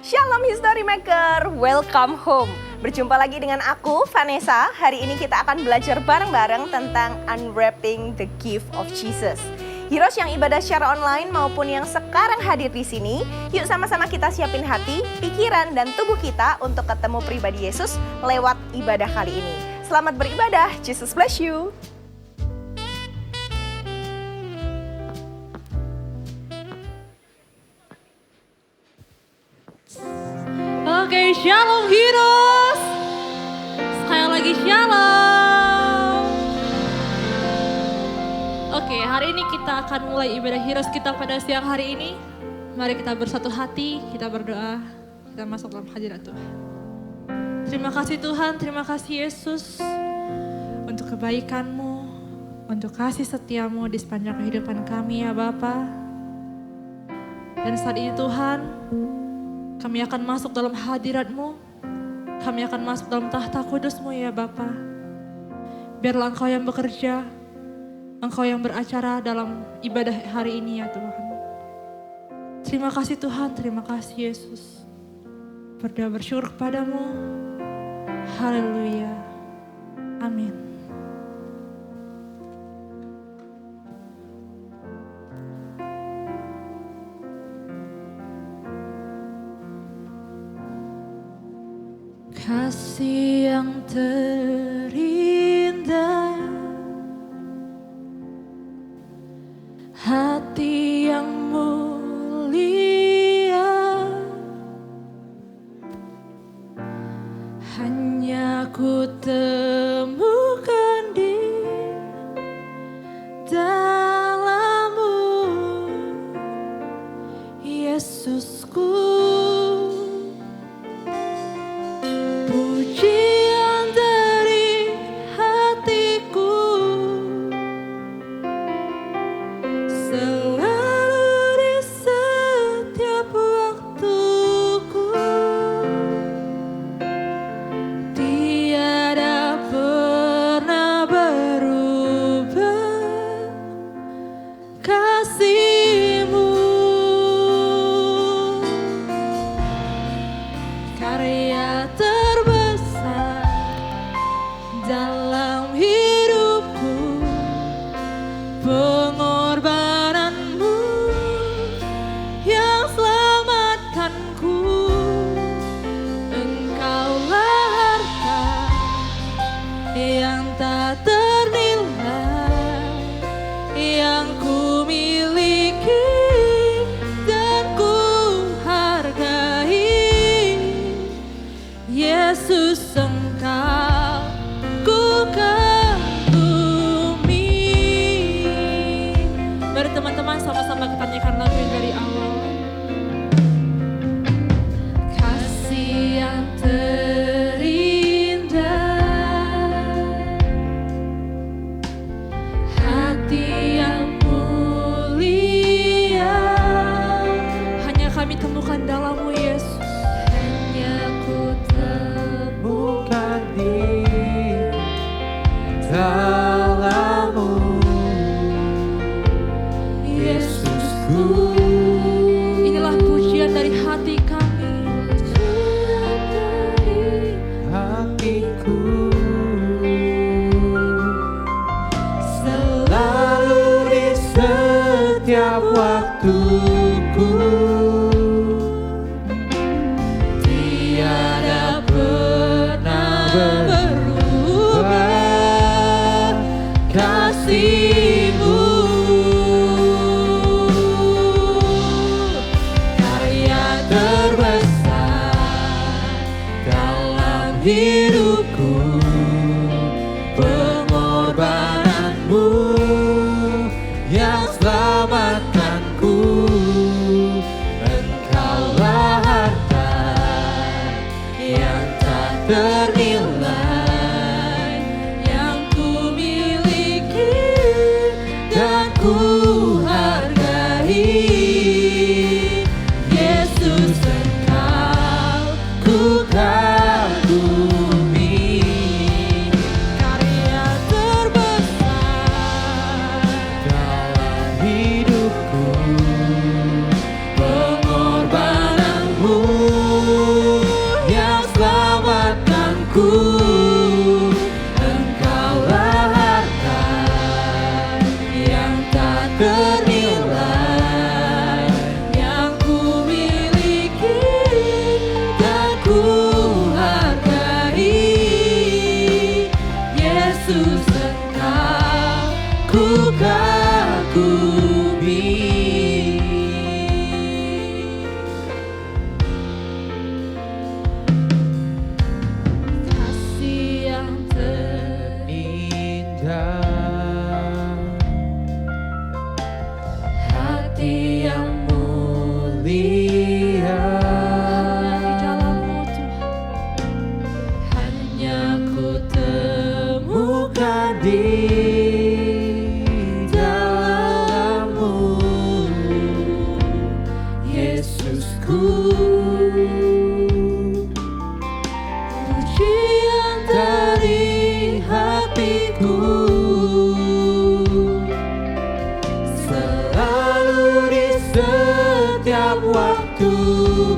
Shalom History Maker, welcome home. Berjumpa lagi dengan aku, Vanessa. Hari ini kita akan belajar bareng-bareng tentang Unwrapping the Gift of Jesus. Heroes yang ibadah secara online maupun yang sekarang hadir di sini, yuk sama-sama kita siapin hati, pikiran, dan tubuh kita untuk ketemu pribadi Yesus lewat ibadah kali ini. Selamat beribadah, Jesus bless you. Oke, shalom heroes. Sekali lagi shalom. Oke, hari ini kita akan mulai ibadah heroes kita pada siang hari ini. Mari kita bersatu hati, kita berdoa, kita masuk dalam hadirat Tuhan. Terima kasih Tuhan, terima kasih Yesus untuk kebaikan-Mu, untuk kasih setia-Mu di sepanjang kehidupan kami ya Bapa. Dan saat ini Tuhan, kami akan masuk dalam hadirat-Mu, kami akan masuk dalam tahta kudus-Mu ya Bapa. Biarlah Engkau yang bekerja, Engkau yang beracara dalam ibadah hari ini ya Tuhan. Terima kasih Tuhan, terima kasih Yesus. Berdoa bersyukur kepadamu. Haleluya. Amin. Kasih yang terindah, hati yang mulia, hanya ku temukan di dalam-Mu, Yesusku.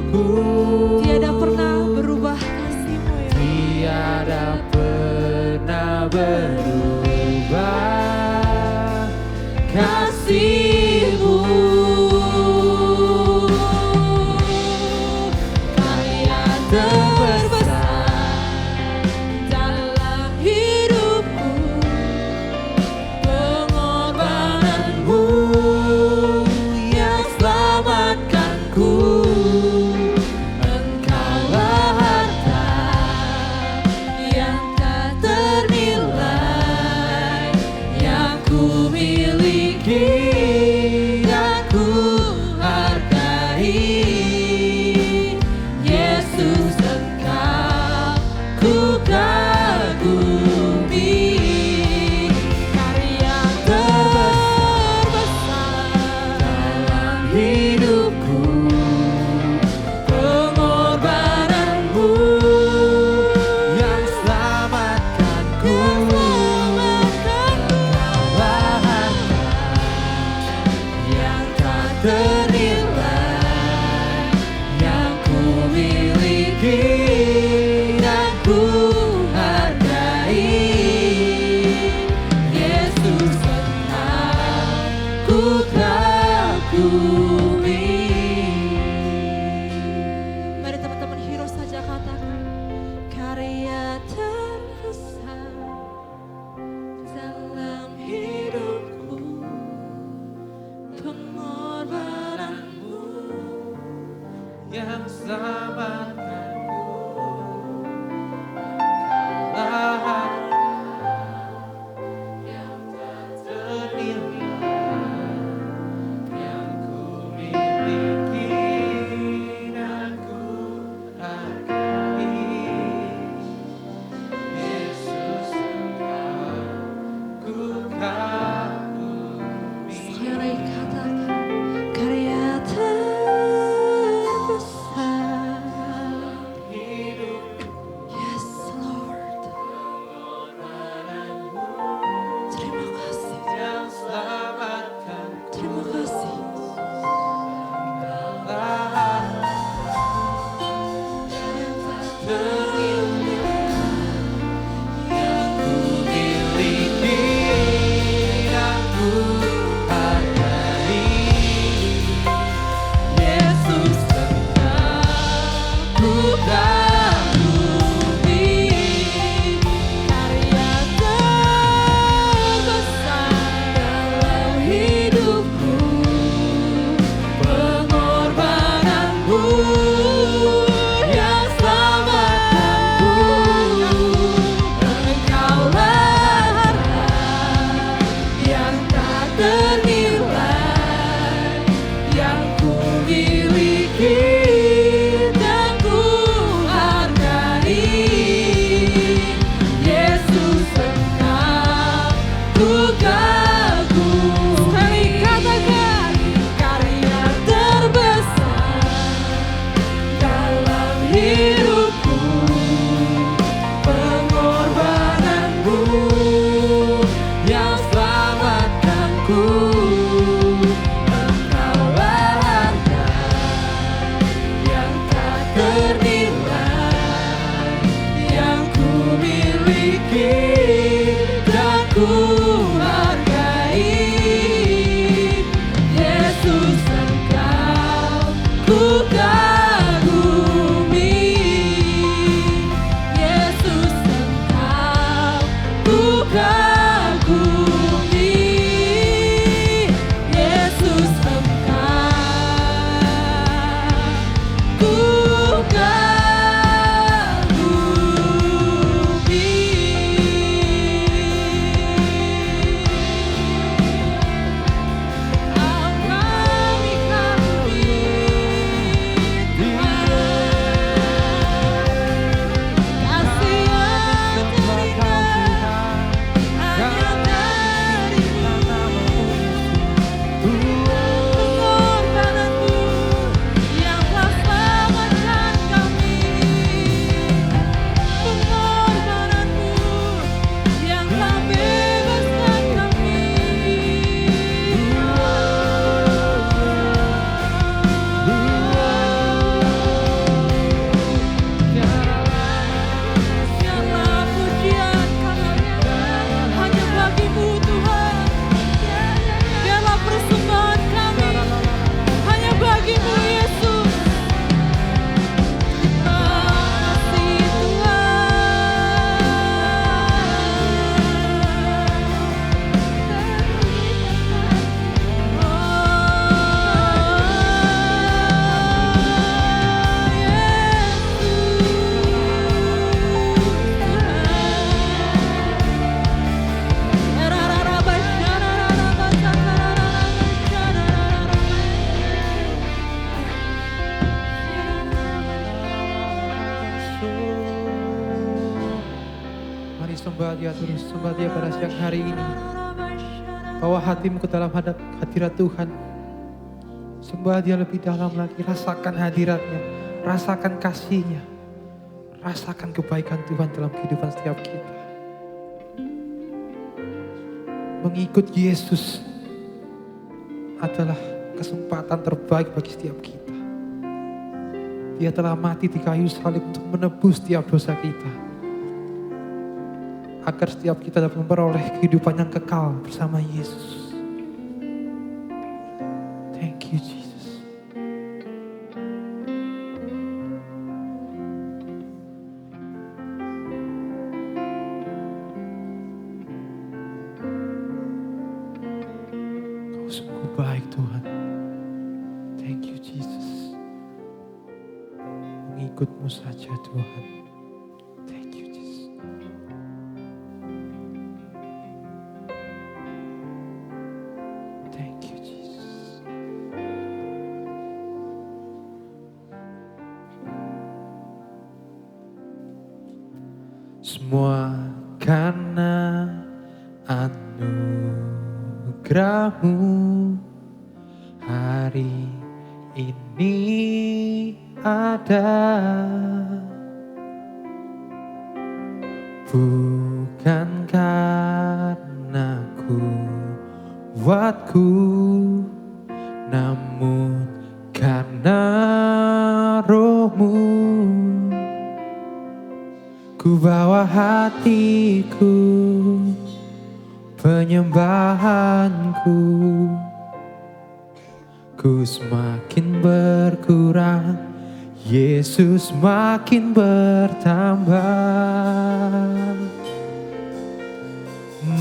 hidupku. Tiada pernah berubah kasih-Mu ya. Tiada pernah berubah kasih-Mu. Karya terbesar Dalam hidupku, pengorbananmu yang selamatkanku. Engkaulah harta yang tak ternilai, yang ku miliki dan ku hargai. Yesus, Engkau ku kagumi. karya terbesar Dalam hidupku, pengorbananmu yang selamatkanku. Engkaulah harta yang tak ternilai, yang ku miliki dan ku hargai. Yesus, Engkau ku kagumi. Mari teman-teman Heroes saja katakan, karya terbesar dalam hidupku, pengorbananmu Yang selamatkanku. Engkaulah yang tak ternilai, yang ku miliki dan ku hargai. Yesus, Engkau ku kagumi. Sekali lagi katakan, karya terbesar. Yes Lord, terima kasih, Yang selamatkanku. terima kasih. Karya terbesar dalam hidupku, Pengorbananmu yang selamatkanku. Engkaulah harta yang tak ternilai, yang ku miliki dan ku hargai. Yesus, Engkau ku kagumi. Sekali katakan, Karya terbesar dalam hidupku, pengorbananmu yang selamatkanku. Engkaulah harta yang tak ternilai, yang ku miliki dan ku hargai. Yesus, Engkau ku kagumi. Yesus, Engkau ku kagumi. Yesus, Engkau ku kagumi. Mari sembah Dia terus, sembah Dia pada siang hari ini. Bawa hatimu ke dalam hadirat Tuhan. Sembah Dia lebih dalam lagi, rasakan hadiratnya, rasakan kasih-Nya, rasakan kebaikan Tuhan dalam kehidupan setiap kita. Mengikut Yesus adalah kesempatan terbaik bagi setiap kita. Dia telah mati di kayu salib untuk menebus setiap dosa kita, agar setiap kita dapat memperoleh kehidupan yang kekal bersama Yesus. Thank you, Jesus. Kau sungguh baik, Tuhan. Thank you, Jesus. Mengikut-Mu saja, Tuhan. Thank you, Jesus. Thank you, Jesus. Semua karena anugerah-Mu hari ini ada, bukan karena kuatku, namun karena Roh-Mu. Ku bawa hatiku, penyembahanku, ku semakin berkurang, Yesus makin bertambah.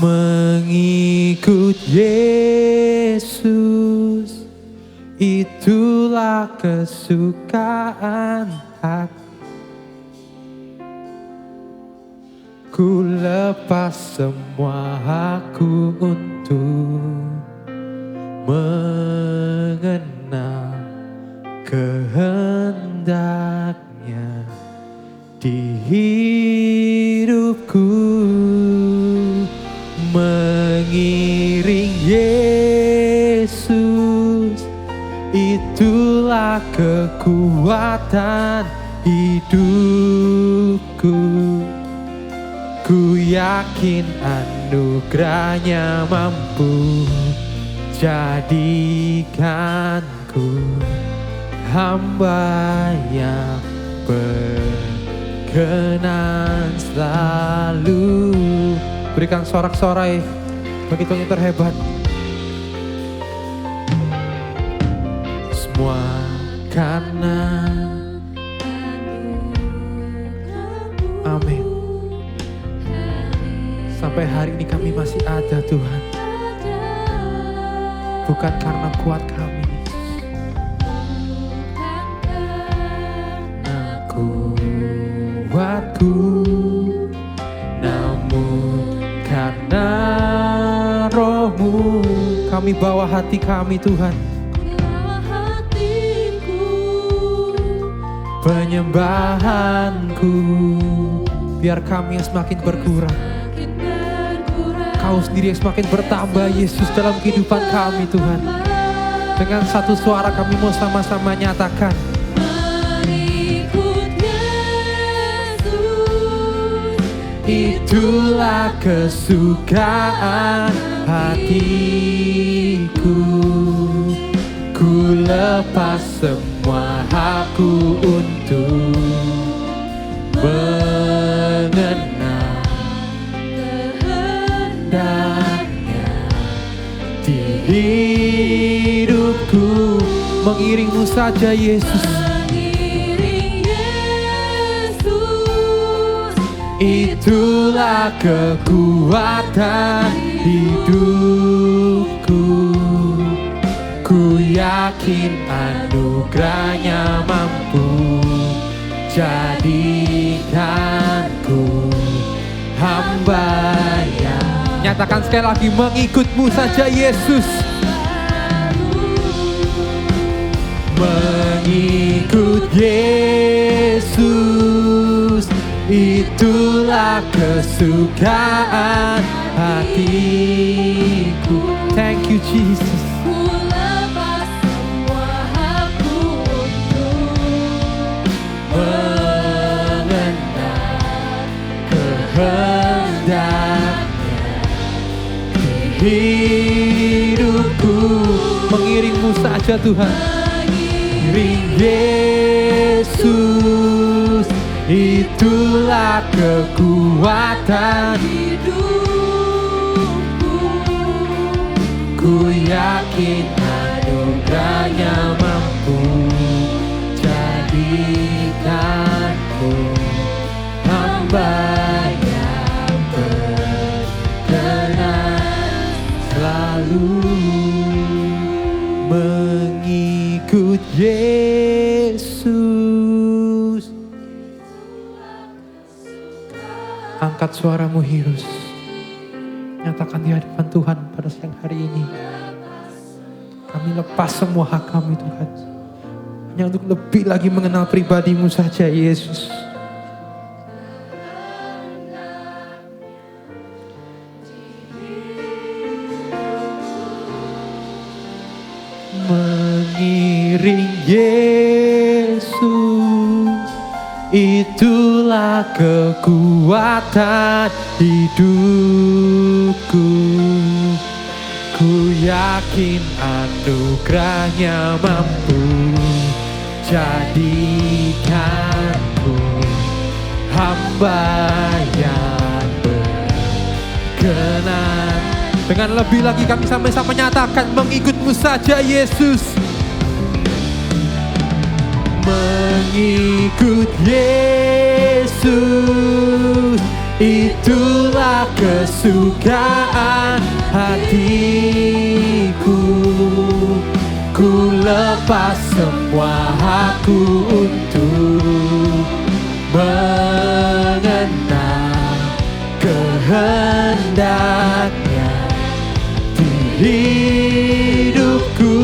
Mengikut Yesus, itulah kesukaan hati. Ku lepas semua aku untuk mengenal kehendaknya di hidupku. Mengiring Yesus, itulah kekuatan hidupku. Ku yakin anugerahnya mampu jadikanku hamba yang berkenan selalu. Berikan sorak-sorai bagi Tuhan yang terhebat. Semua karena amin. Sampai hari ini kami masih ada, Tuhan. Bukan karena kuat kami, kuatku, namun karena Roh-Mu. Kami bawa hati kami, Tuhan. Penyembahanku, biar kami yang semakin berkurang, Kau sendiri yang semakin bertambah, Yesus, dalam kehidupan kami, Tuhan. Dengan satu suara kami mau sama-sama nyatakan, Mengikut Yesus, itulah kesukaan hatiku. Ku lepas semua hakku untuk mengenal kehendaknya di hidupku. Mengiring-Mu saja, Yesus. mengiring Yesus, Itulah kekuatan hidupku. Ku yakin anugerahnya mampu jadikanku hamba yang. Nyatakan sekali lagi, mengikut-Mu saja, Yesus. Mengikut Yesus, itulah kesukaan hatiku. Thank you Jesus. Ku lepas semua hakku untuk Mengenal kehendaknya di hidupku. Mengiringmu saja Tuhan, mengiring Yesus, itulah kekuatan hidupku. ku. Yakin anugerahnya mampu jadikanku hamba yang berkenan selalu mengikut Yesus. Angkat suaramu Hirus, nyatakan di hadapan Tuhan pada siang hari ini. Kami lepas semua hak kami Tuhan, hanya untuk lebih lagi mengenal pribadi-Mu saja Yesus. Mengiring Yesus, itulah kekuatan hidupku. Ku yakin anugerahnya mampu jadikanku hamba yang berkenan. Dengan lebih lagi kami sama-sama nyatakan mengikut-Mu saja Yesus. Mengikut Yesus, itulah kesukaan hatiku. Ku lepas semua hakku untuk mengenal kehendaknya di hidupku.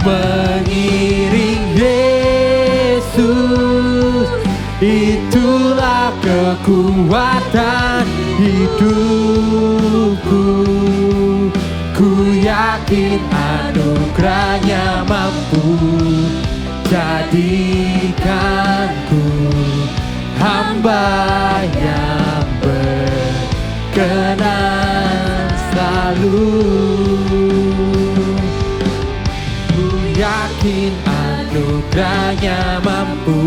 Mengiring Yesus, itulah kekuatan hidupku. Ku yakin anugerahnya mampu jadikanku hamba yang berkenan selalu. Ku yakin anugerahnya mampu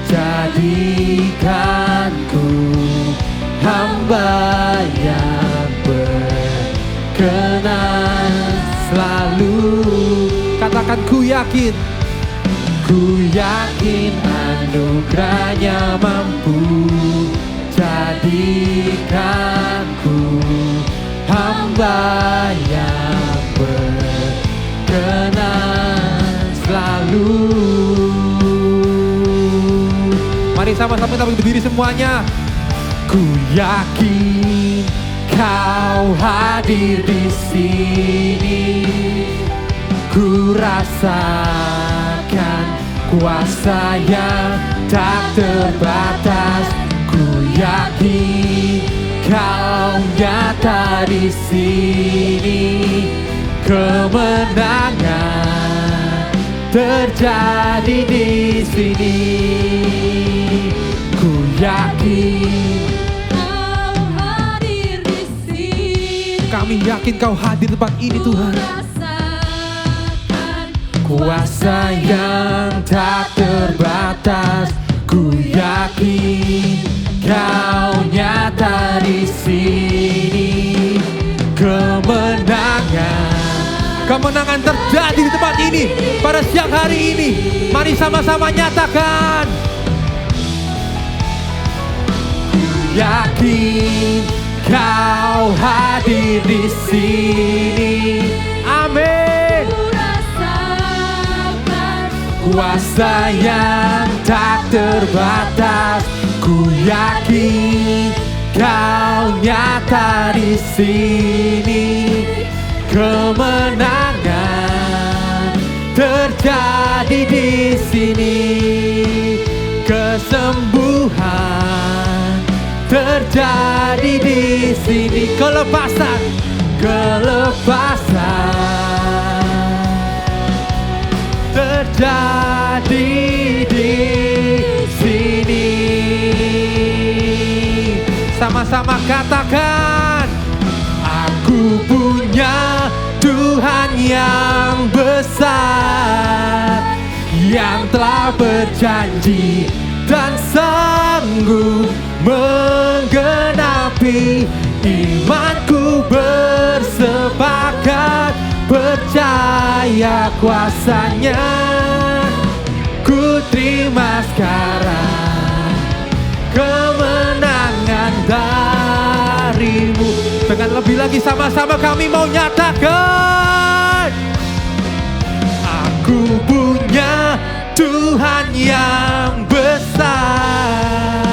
jadikanku hamba yang berkenan selalu. Katakan ku yakin anugerahnya mampu jadikanku hamba yang berkenan selalu. Mari sama-sama kita berdiri semuanya. Ku yakin Kau hadir di sini. Ku rasakan kuasa yang tak terbatas. Ku yakin Kau nyata di sini. Kemenangan terjadi di sini. Ku yakin Kau hadir di sini. Kami yakin Kau hadir di tempat ini Tuhan. Rasakan Kuasa yang tak terbatas. Ku yakin Kau nyata di sini. Kemenangan terjadi di tempat ini pada siang hari ini. Mari sama-sama nyatakan. Ku yakin Kau hadir di sini. Amin. Kuasa yang tak terbatas. Ku yakin Kau nyata di sini. Kemenangan terjadi di sini. kesembuhan terjadi di sini. Kelepasan terjadi di sini. Sama-sama katakan, aku punya Tuhan yang besar, yang telah berjanji dan sanggup menggenapi. Imanku bersepakat, percaya kuasanya. Ku terima sekarang kemenangan darimu. Dengan lebih lagi sama-sama kami mau nyatakan, aku punya Tuhan yang besar,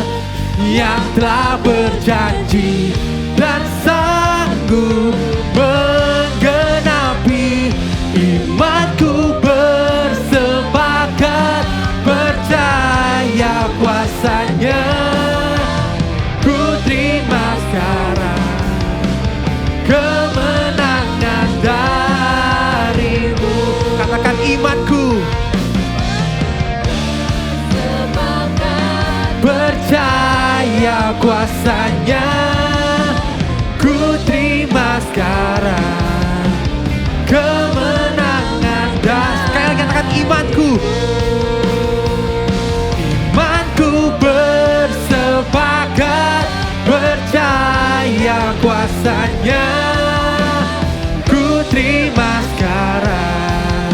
yang telah berjanji dan sanggup menggenapi. Imanku bersepakat, percaya kuasanya. Ku terima sekarang kemenangan darimu. Katakan imanku percaya kuasanya. Ku terima sekarang kemenangan dan sekali katakan imanku. Imanku bersepakat, percaya kuasanya. Ku terima sekarang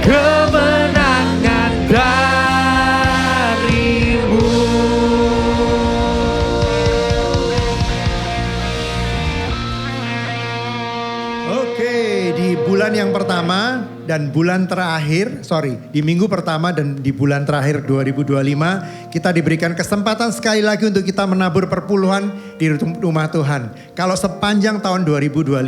kemenangan darimu. Oke, di bulan yang pertama dan bulan terakhir, di minggu pertama dan di bulan terakhir 2025, kita diberikan kesempatan sekali lagi untuk kita menabur perpuluhan di rumah Tuhan. Kalau sepanjang tahun 2025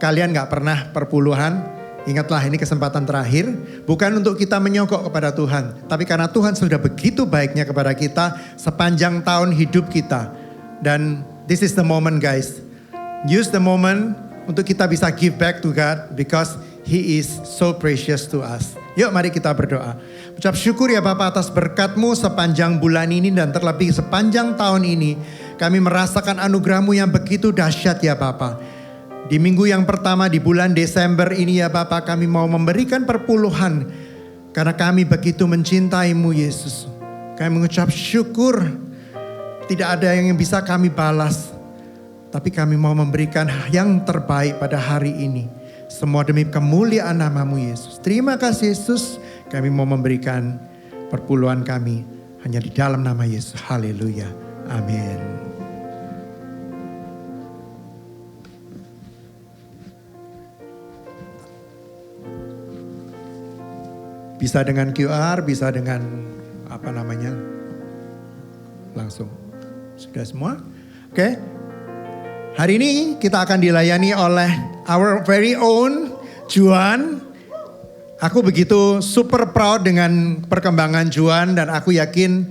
kalian gak pernah perpuluhan, ingatlah ini kesempatan terakhir. Bukan untuk kita menyogok kepada Tuhan, tapi karena Tuhan sudah begitu baiknya kepada kita sepanjang tahun hidup kita. Dan this is the moment guys. Use the moment untuk kita bisa give back to God because He is so precious to us. Yuk mari kita berdoa. Ucap syukur ya Bapa atas berkat-Mu sepanjang bulan ini dan terlebih sepanjang tahun ini. Kami merasakan anugerah-Mu yang begitu dahsyat ya Bapa. Di minggu yang pertama di bulan Desember ini ya Bapa, kami mau memberikan perpuluhan karena kami begitu mencintai-Mu Yesus. Kami mengucap syukur, tidak ada yang bisa kami balas. Tapi kami mau memberikan yang terbaik pada hari ini. Semua demi kemuliaan nama-Mu Yesus. Terima kasih Yesus. Kami mau memberikan perpuluhan kami hanya di dalam nama Yesus. Haleluya. Amin. Bisa dengan QR, bisa dengan langsung. Sudah semua? Oke. Hari ini kita akan dilayani oleh our very own Juan. Aku begitu super proud dengan perkembangan Juan dan aku yakin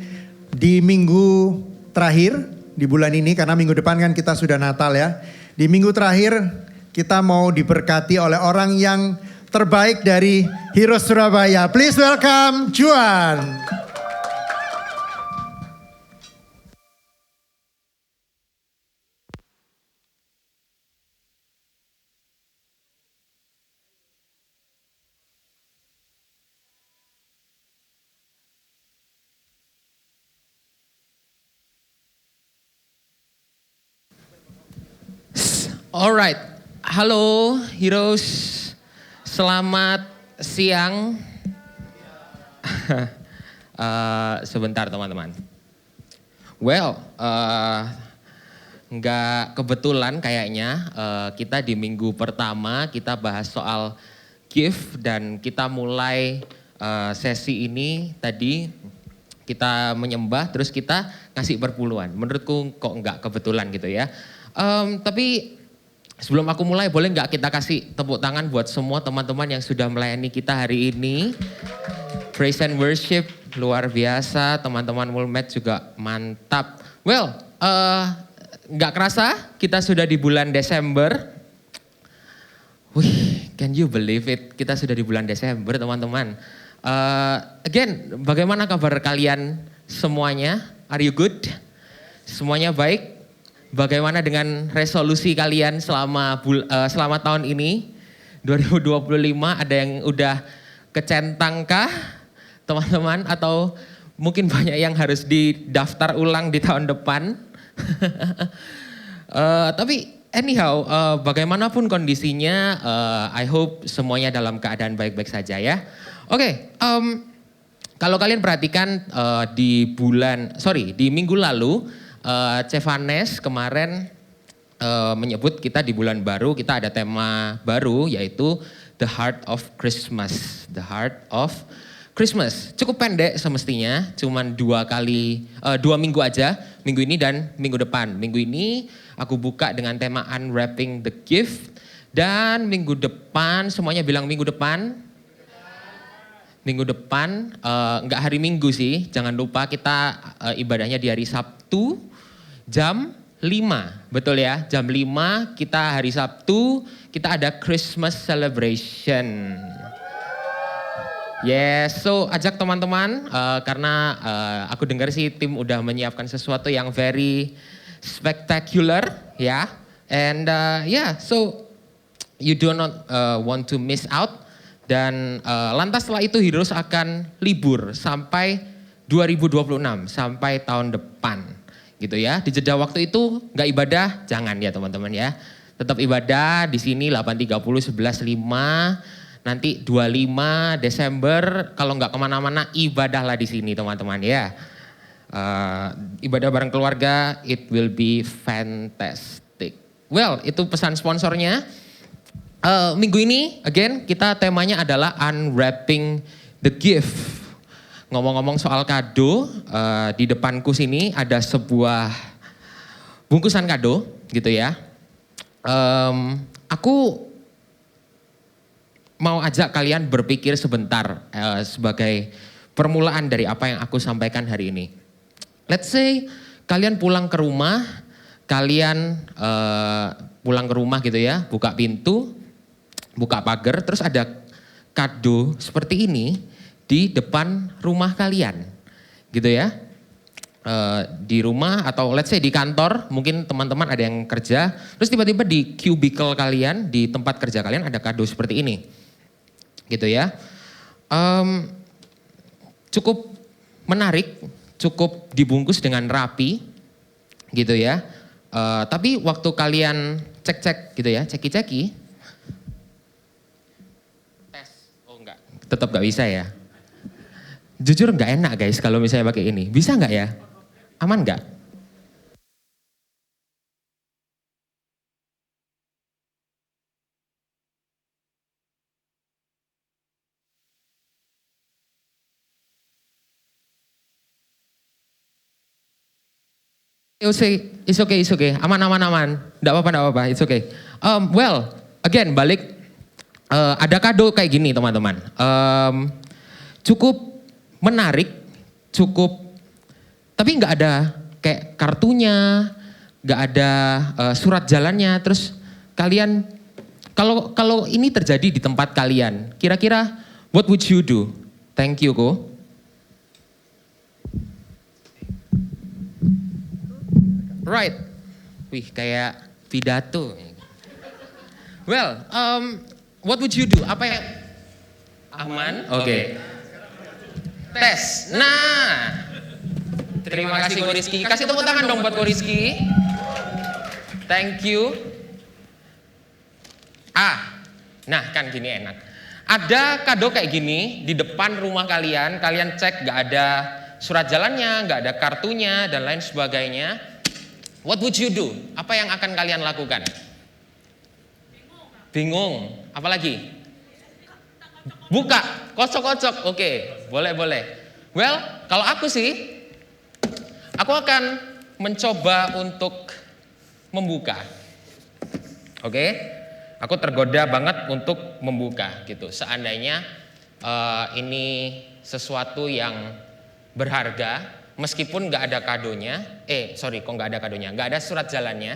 di minggu terakhir di bulan ini, karena minggu depan kan kita sudah Natal ya. Di minggu terakhir kita mau diberkati oleh orang yang terbaik dari Heroes Surabaya. Please welcome Juan. Alright, halo Heroes, selamat siang. Sebentar teman-teman. Well, nggak kebetulan kayaknya kita di minggu pertama kita bahas soal gift dan kita mulai sesi ini tadi kita menyembah terus kita kasih perpuluhan. Menurutku kok nggak kebetulan gitu ya. Tapi sebelum aku mulai, boleh nggak kita kasih tepuk tangan buat semua teman-teman yang sudah melayani kita hari ini. Praise and worship luar biasa. Teman-teman Mulmed juga mantap. Well, nggak kerasa kita sudah di bulan Desember. Wih, can you believe it? Kita sudah di bulan Desember, teman-teman. Again, bagaimana kabar kalian semuanya? Are you good? Semuanya baik? Bagaimana dengan resolusi kalian selama tahun ini? 2025 ada yang udah kecentangkah, teman-teman? Atau mungkin banyak yang harus didaftar ulang di tahun depan? Tapi anyhow, bagaimanapun kondisinya, I hope semuanya dalam keadaan baik-baik saja ya. Oke, kalau kalian perhatikan di minggu lalu, Cevanes kemarin menyebut kita di bulan baru, kita ada tema baru yaitu The Heart of Christmas. The Heart of Christmas. Cukup pendek semestinya, cuman 2 minggu aja, minggu ini dan minggu depan. Minggu ini aku buka dengan tema Unwrapping the Gift, dan minggu depan, semuanya bilang minggu depan. Minggu depan, nggak hari Minggu sih, jangan lupa kita ibadahnya di hari Sabtu jam 5, betul ya? Jam 5 kita hari Sabtu, kita ada Christmas celebration. Yes, so ajak teman-teman karena aku dengar sih tim udah menyiapkan sesuatu yang very spectacular ya. And so you do not want to miss out. Dan lantas setelah itu Heroes akan libur sampai 2026, sampai tahun depan gitu ya. Di jeda waktu itu nggak ibadah, jangan ya teman-teman ya. Tetap ibadah di sini 8.30, 11.05, nanti 25 Desember kalau nggak kemana-mana ibadahlah di sini teman-teman ya. Ibadah bareng keluarga, it will be fantastic. Well, itu pesan sponsornya. Minggu ini, again, kita temanya adalah Unwrapping the Gift. Ngomong-ngomong soal kado, di depanku sini ada sebuah bungkusan kado, gitu ya. Aku mau ajak kalian berpikir sebentar sebagai permulaan dari apa yang aku sampaikan hari ini. Let's say kalian pulang ke rumah, gitu ya, buka pintu, buka pagar, terus ada kado seperti ini di depan rumah kalian, gitu ya. Di rumah atau let's say di kantor, mungkin teman-teman ada yang kerja, terus tiba-tiba di cubicle kalian, di tempat kerja kalian ada kado seperti ini, gitu ya. Cukup menarik, cukup dibungkus dengan rapi, gitu ya. Tapi waktu kalian cek-cek gitu ya, ceki-ceki, tetap gak bisa ya. Jujur gak enak guys kalau misalnya pakai ini. Bisa gak ya? Aman gak? It's okay. Aman. Gak apa-apa, it's okay. Well, again balik. Ada kado kayak gini teman-teman. Cukup menarik, tapi nggak ada kayak kartunya, nggak ada surat jalannya. Terus kalian, kalau ini terjadi di tempat kalian, kira-kira what would you do? Thank you, Ko. Right. Wih, kayak pidato. Well, what would you do? Apa yang aman? Oke. Tes. Nah. Terima kasih Ko Rizky. Kasih tepuk tangan dong buat Ko Rizky. Thank you. Nah kan gini enak. Ada kado kayak gini di depan rumah kalian. Kalian cek gak ada surat jalannya, gak ada kartunya dan lain sebagainya. What would you do? Apa yang akan kalian lakukan? Bingung. Apalagi? Buka, kocok-kocok. Oke, boleh. Well, kalau aku sih, aku akan mencoba untuk membuka. Oke? Aku tergoda banget untuk membuka gitu. Seandainya ini sesuatu yang berharga, meskipun nggak ada kadonya, kok nggak ada kadonya, nggak ada surat jalannya,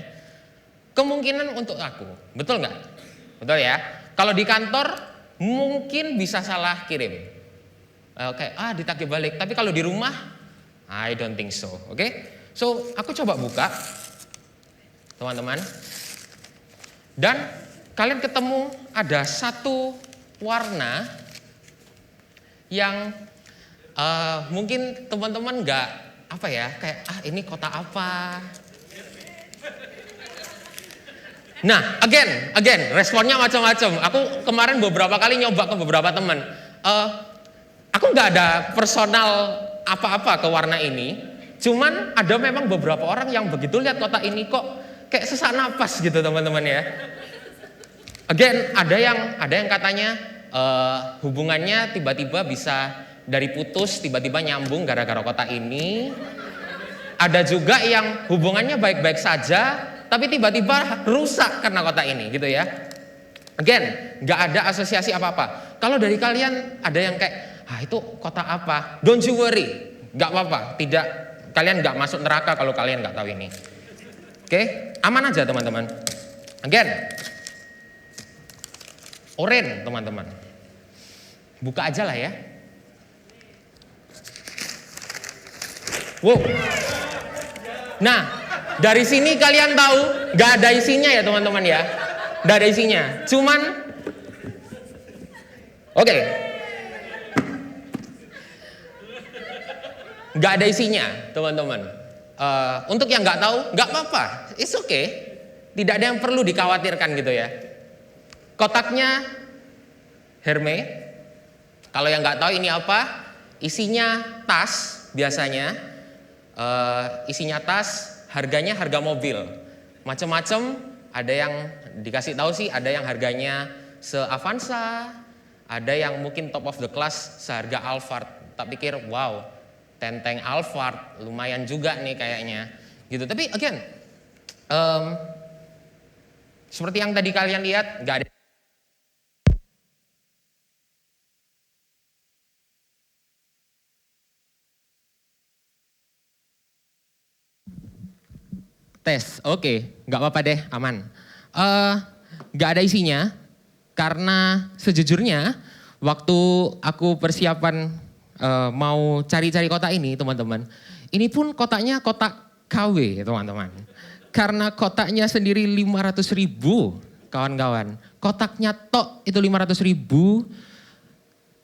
kemungkinan untuk aku, betul nggak? Betul ya? Kalau di kantor mungkin bisa salah kirim, ditagih balik, tapi kalau di rumah, I don't think so, oke? So aku coba buka, teman-teman, dan kalian ketemu ada satu warna yang mungkin teman-teman nggak ini kota apa? Nah, again, responnya macam-macam. Aku kemarin beberapa kali nyoba ke beberapa teman. Aku nggak ada personal apa-apa ke warna ini. Cuman ada memang beberapa orang yang begitu lihat kota ini kok kayak sesak napas gitu teman-teman ya. Again, ada yang katanya hubungannya tiba-tiba bisa dari putus tiba-tiba nyambung gara-gara kota ini. Ada juga yang hubungannya baik-baik saja tapi tiba-tiba rusak karena kota ini gitu ya. Again, nggak ada asosiasi apa-apa. Kalau dari kalian ada yang kayak, itu kota apa? Don't you worry, nggak apa-apa. Tidak, kalian nggak masuk neraka kalau kalian nggak tahu ini. Oke, aman aja teman-teman. Again, oren teman-teman. Buka aja lah ya. Wow. Nah, dari sini kalian tahu gak ada isinya ya teman-teman ya. Gak ada isinya. Cuman, oke. Gak ada isinya teman-teman. Untuk yang gak tahu, gak apa-apa. It's okay. Tidak ada yang perlu dikhawatirkan gitu ya. Kotaknya Hermes. Kalau yang gak tahu ini apa, isinya tas biasanya. Isinya tas, harganya harga mobil, macam-macam. Ada yang dikasih tahu sih, ada yang harganya se-Avanza, ada yang mungkin top of the class seharga Alphard. Tak pikir, wow, tenteng Alphard lumayan juga nih kayaknya, gitu. Tapi again, seperti yang tadi kalian lihat, nggak ada. Tes, oke, nggak apa-apa deh, aman. Nggak ada isinya, karena sejujurnya waktu aku persiapan mau cari-cari kota ini teman-teman, ini pun kotaknya kotak KW teman-teman. Karena kotaknya sendiri 500.000 kawan-kawan. Kotaknya tok itu 500.000.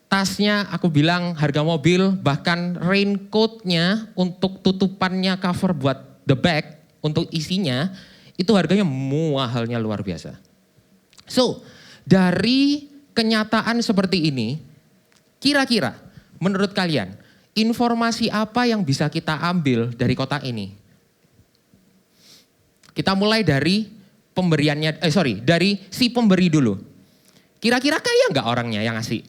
Tasnya aku bilang harga mobil, bahkan raincoatnya untuk tutupannya cover buat the bag, untuk isinya itu harganya mahalnya luar biasa. So, dari kenyataan seperti ini, kira-kira menurut kalian informasi apa yang bisa kita ambil dari kota ini? Kita mulai dari pemberiannya, dari si pemberi dulu. Kira-kira kaya nggak orangnya yang ngasih?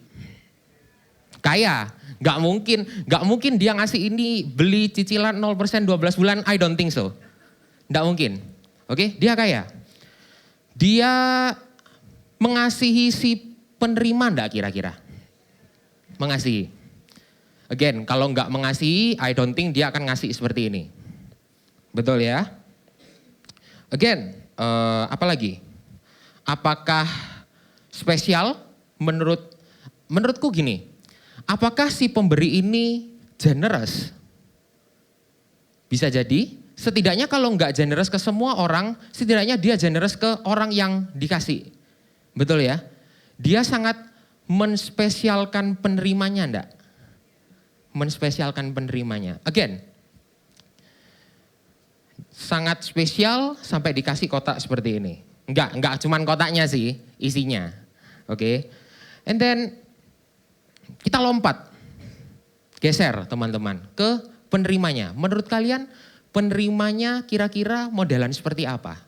Kaya, nggak mungkin dia ngasih ini beli cicilan 0% 12 bulan, I don't think so. Nggak mungkin, oke? Dia kaya. Dia mengasihi si penerima enggak kira-kira? Mengasihi. Again, kalau nggak mengasihi, I don't think dia akan ngasih seperti ini. Betul ya? Again, apa lagi? Apakah spesial? Menurutku gini, apakah si pemberi ini generous? Bisa jadi, setidaknya kalau nggak generous ke semua orang, setidaknya dia generous ke orang yang dikasih. Betul ya? Dia sangat menspesialkan penerimanya enggak? Menspesialkan penerimanya. Again, sangat spesial sampai dikasih kotak seperti ini. Enggak cuman kotaknya sih, isinya. Oke. And then kita lompat. Geser teman-teman ke penerimanya. Menurut kalian penerimanya kira-kira modelan seperti apa?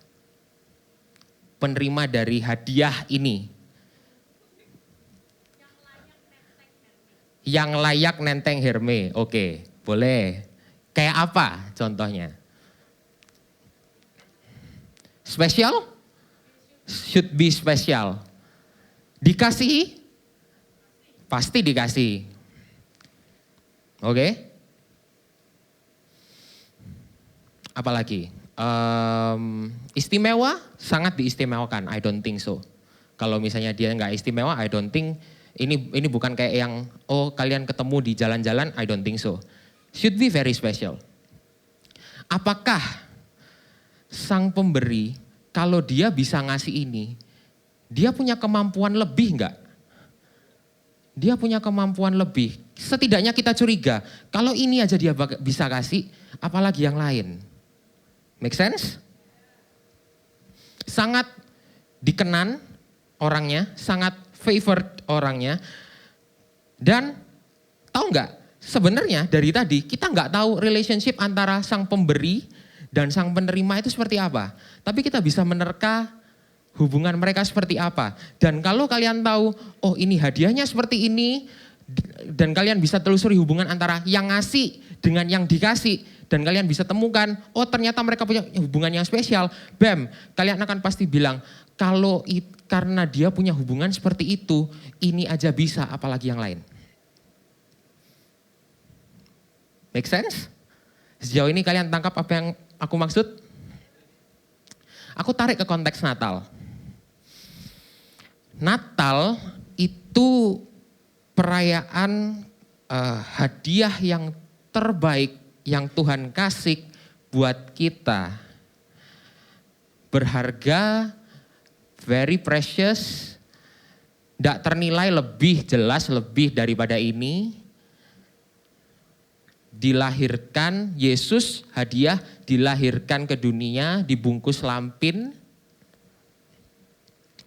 Penerima dari hadiah ini. Yang layak nenteng Hermes. Oke, boleh. Kayak apa contohnya? Spesial? Should be spesial. Dikasih? Pasti dikasih. Oke. Apalagi? Istimewa, sangat diistimewakan. I don't think so. Kalau misalnya dia nggak istimewa, I don't think ini bukan kayak yang kalian ketemu di jalan-jalan, I don't think so. Should be very special. Apakah sang pemberi kalau dia bisa ngasih ini, dia punya kemampuan lebih enggak? Dia punya kemampuan lebih. Setidaknya kita curiga, kalau ini aja dia bisa kasih, apalagi yang lain. Make sense? Sangat dikenan orangnya, sangat favored orangnya. Dan tahu enggak, sebenarnya dari tadi kita enggak tahu relationship antara sang pemberi dan sang penerima itu seperti apa. Tapi kita bisa menerka hubungan mereka seperti apa. Dan kalau kalian tahu, ini hadiahnya seperti ini, dan kalian bisa telusuri hubungan antara yang ngasih dengan yang dikasih, dan kalian bisa temukan, ternyata mereka punya hubungan yang spesial. Bam, kalian akan pasti bilang, karena dia punya hubungan seperti itu, ini aja bisa, apalagi yang lain. Make sense? Sejauh ini kalian tangkap apa yang aku maksud? Aku tarik ke konteks Natal. Natal itu perayaan hadiah yang terbaik yang Tuhan kasih buat kita. Berharga, very precious, tidak ternilai, lebih jelas, lebih daripada ini. Dilahirkan, Yesus hadiah dilahirkan ke dunia, dibungkus lampin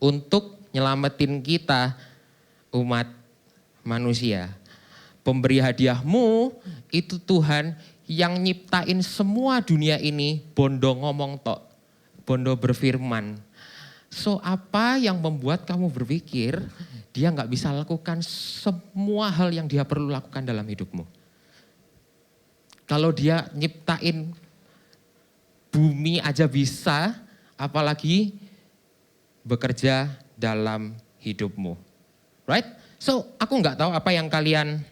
untuk nyelamatin kita umat manusia. Pemberi hadiahmu itu Tuhan yang nyiptain semua dunia ini, bondo ngomong tok, bondo berfirman. So apa yang membuat kamu berpikir dia nggak bisa lakukan semua hal yang dia perlu lakukan dalam hidupmu? Kalau dia nyiptain bumi aja bisa, apalagi bekerja dalam hidupmu. Right? So aku nggak tahu apa yang kalian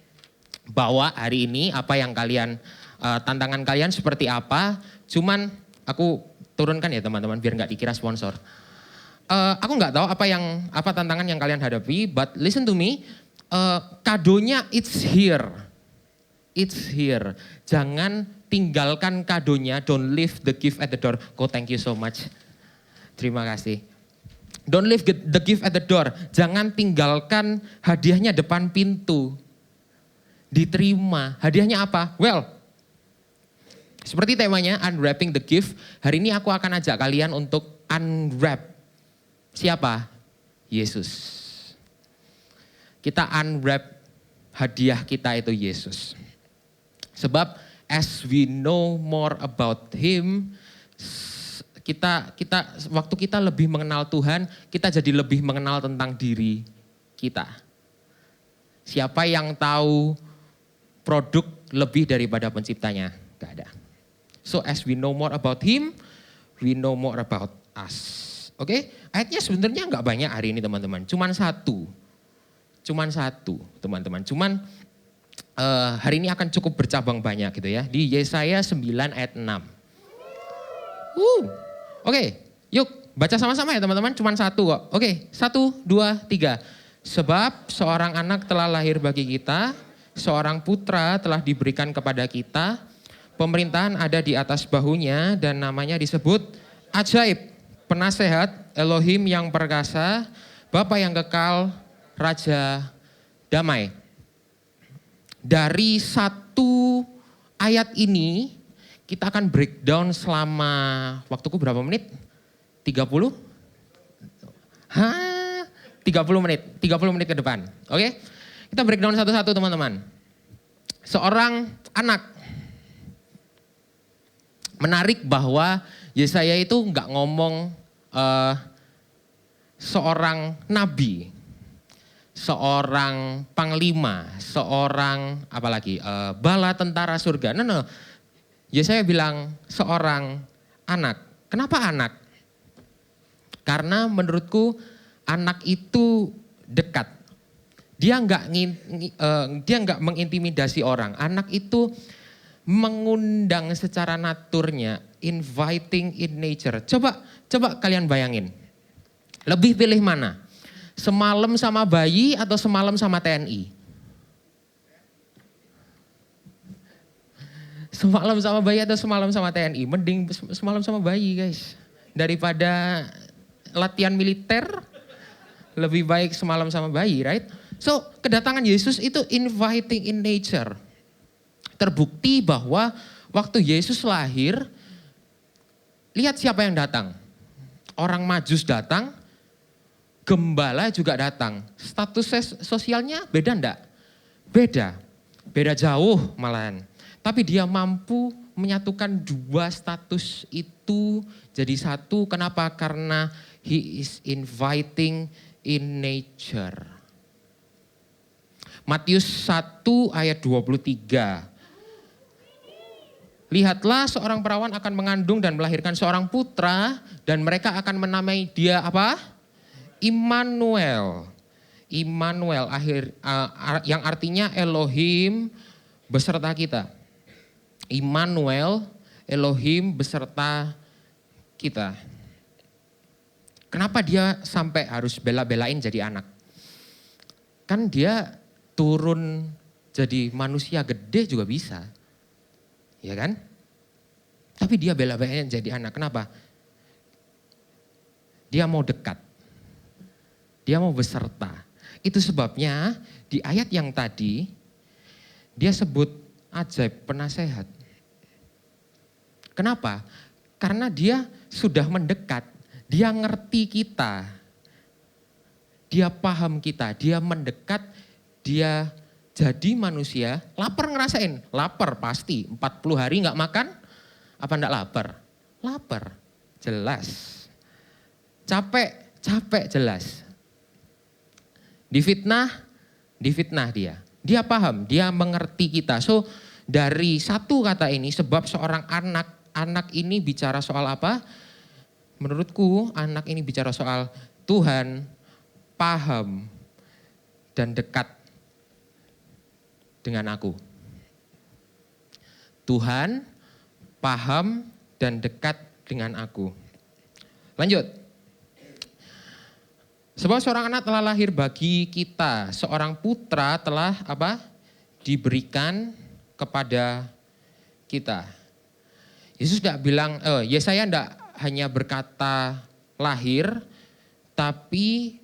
bawa hari ini, apa yang kalian, tantangan kalian seperti apa. Cuman aku turunkan ya teman-teman biar nggak dikira sponsor. Aku nggak tahu apa tantangan yang kalian hadapi, but listen to me, kadonya it's here. It's here. Jangan tinggalkan kadonya, don't leave the gift at the door. Thank you so much. Terima kasih. Don't leave the gift at the door. Jangan tinggalkan hadiahnya depan pintu. Diterima. Hadiahnya apa? Well, seperti temanya unwrapping the gift. Hari ini aku akan ajak kalian untuk unwrap. Siapa? Yesus. Kita unwrap hadiah kita itu Yesus. Sebab as we know more about Him, waktu kita lebih mengenal Tuhan, kita jadi lebih mengenal tentang diri kita. Siapa yang tahu produk lebih daripada penciptanya? Gak ada. So as we know more about Him, we know more about us. Oke? Ayatnya sebenarnya nggak banyak hari ini teman-teman. Cuman satu teman-teman. Hari ini akan cukup bercabang banyak gitu ya. Di Yesaya 9 ayat 6. Oke, yuk baca sama-sama ya teman-teman. Cuman satu kok. Oke, 1, 2, 3. Sebab seorang anak telah lahir bagi kita, seorang putra telah diberikan kepada kita. Pemerintahan ada di atas bahunya dan namanya disebut Ajaib, Penasehat, Elohim yang perkasa, Bapa yang kekal, Raja damai. Dari satu ayat ini kita akan breakdown selama waktuku berapa menit? 30? 30 menit ke depan. Oke? Kita breakdown satu-satu teman-teman. Seorang anak. Menarik bahwa Yesaya itu nggak ngomong seorang nabi, seorang panglima, seorang apalagi bala tentara surga. No. Yesaya bilang seorang anak. Kenapa anak? Karena menurutku anak itu dekat. Dia nggak mengintimidasi orang. Anak itu mengundang secara naturnya, inviting in nature. Coba kalian bayangin. Lebih pilih mana? Semalam sama bayi atau semalam sama TNI? Semalam sama bayi atau semalam sama TNI? Mending semalam sama bayi, guys. Daripada latihan militer, lebih baik semalam sama bayi, right? So, kedatangan Yesus itu inviting in nature. Terbukti bahwa waktu Yesus lahir, lihat siapa yang datang. Orang Majus datang, gembala juga datang. Status sosialnya beda enggak? Beda. Beda jauh malahan. Tapi dia mampu menyatukan dua status itu jadi satu. Kenapa? Karena he is inviting in nature. Matius 1 ayat 23. Lihatlah seorang perawan akan mengandung dan melahirkan seorang putra dan mereka akan menamai dia apa? Immanuel. Immanuel yang artinya Elohim beserta kita. Immanuel, Elohim beserta kita. Kenapa dia sampai harus bela-belain jadi anak? Kan dia turun jadi manusia gede juga bisa. Ya kan? Tapi dia bela-belain jadi anak. Kenapa? Dia mau dekat. Dia mau beserta. Itu sebabnya di ayat yang tadi dia sebut ajaib penasehat. Kenapa? Karena dia sudah mendekat. Dia ngerti kita. Dia paham kita. Dia mendekat. Dia jadi manusia, lapar ngerasain? Lapar pasti, 40 hari gak makan, apa enggak lapar? Lapar, jelas. Capek jelas. Difitnah dia. Dia paham, dia mengerti kita. So dari satu kata ini, sebab seorang anak ini bicara soal apa? Menurutku anak ini bicara soal Tuhan paham dan dekat dengan aku. Tuhan paham dan dekat dengan aku. Lanjut. Sebab seorang anak telah lahir bagi kita, seorang putra telah apa? Diberikan kepada kita. Yesus tidak bilang, Yesaya tidak hanya berkata lahir, tapi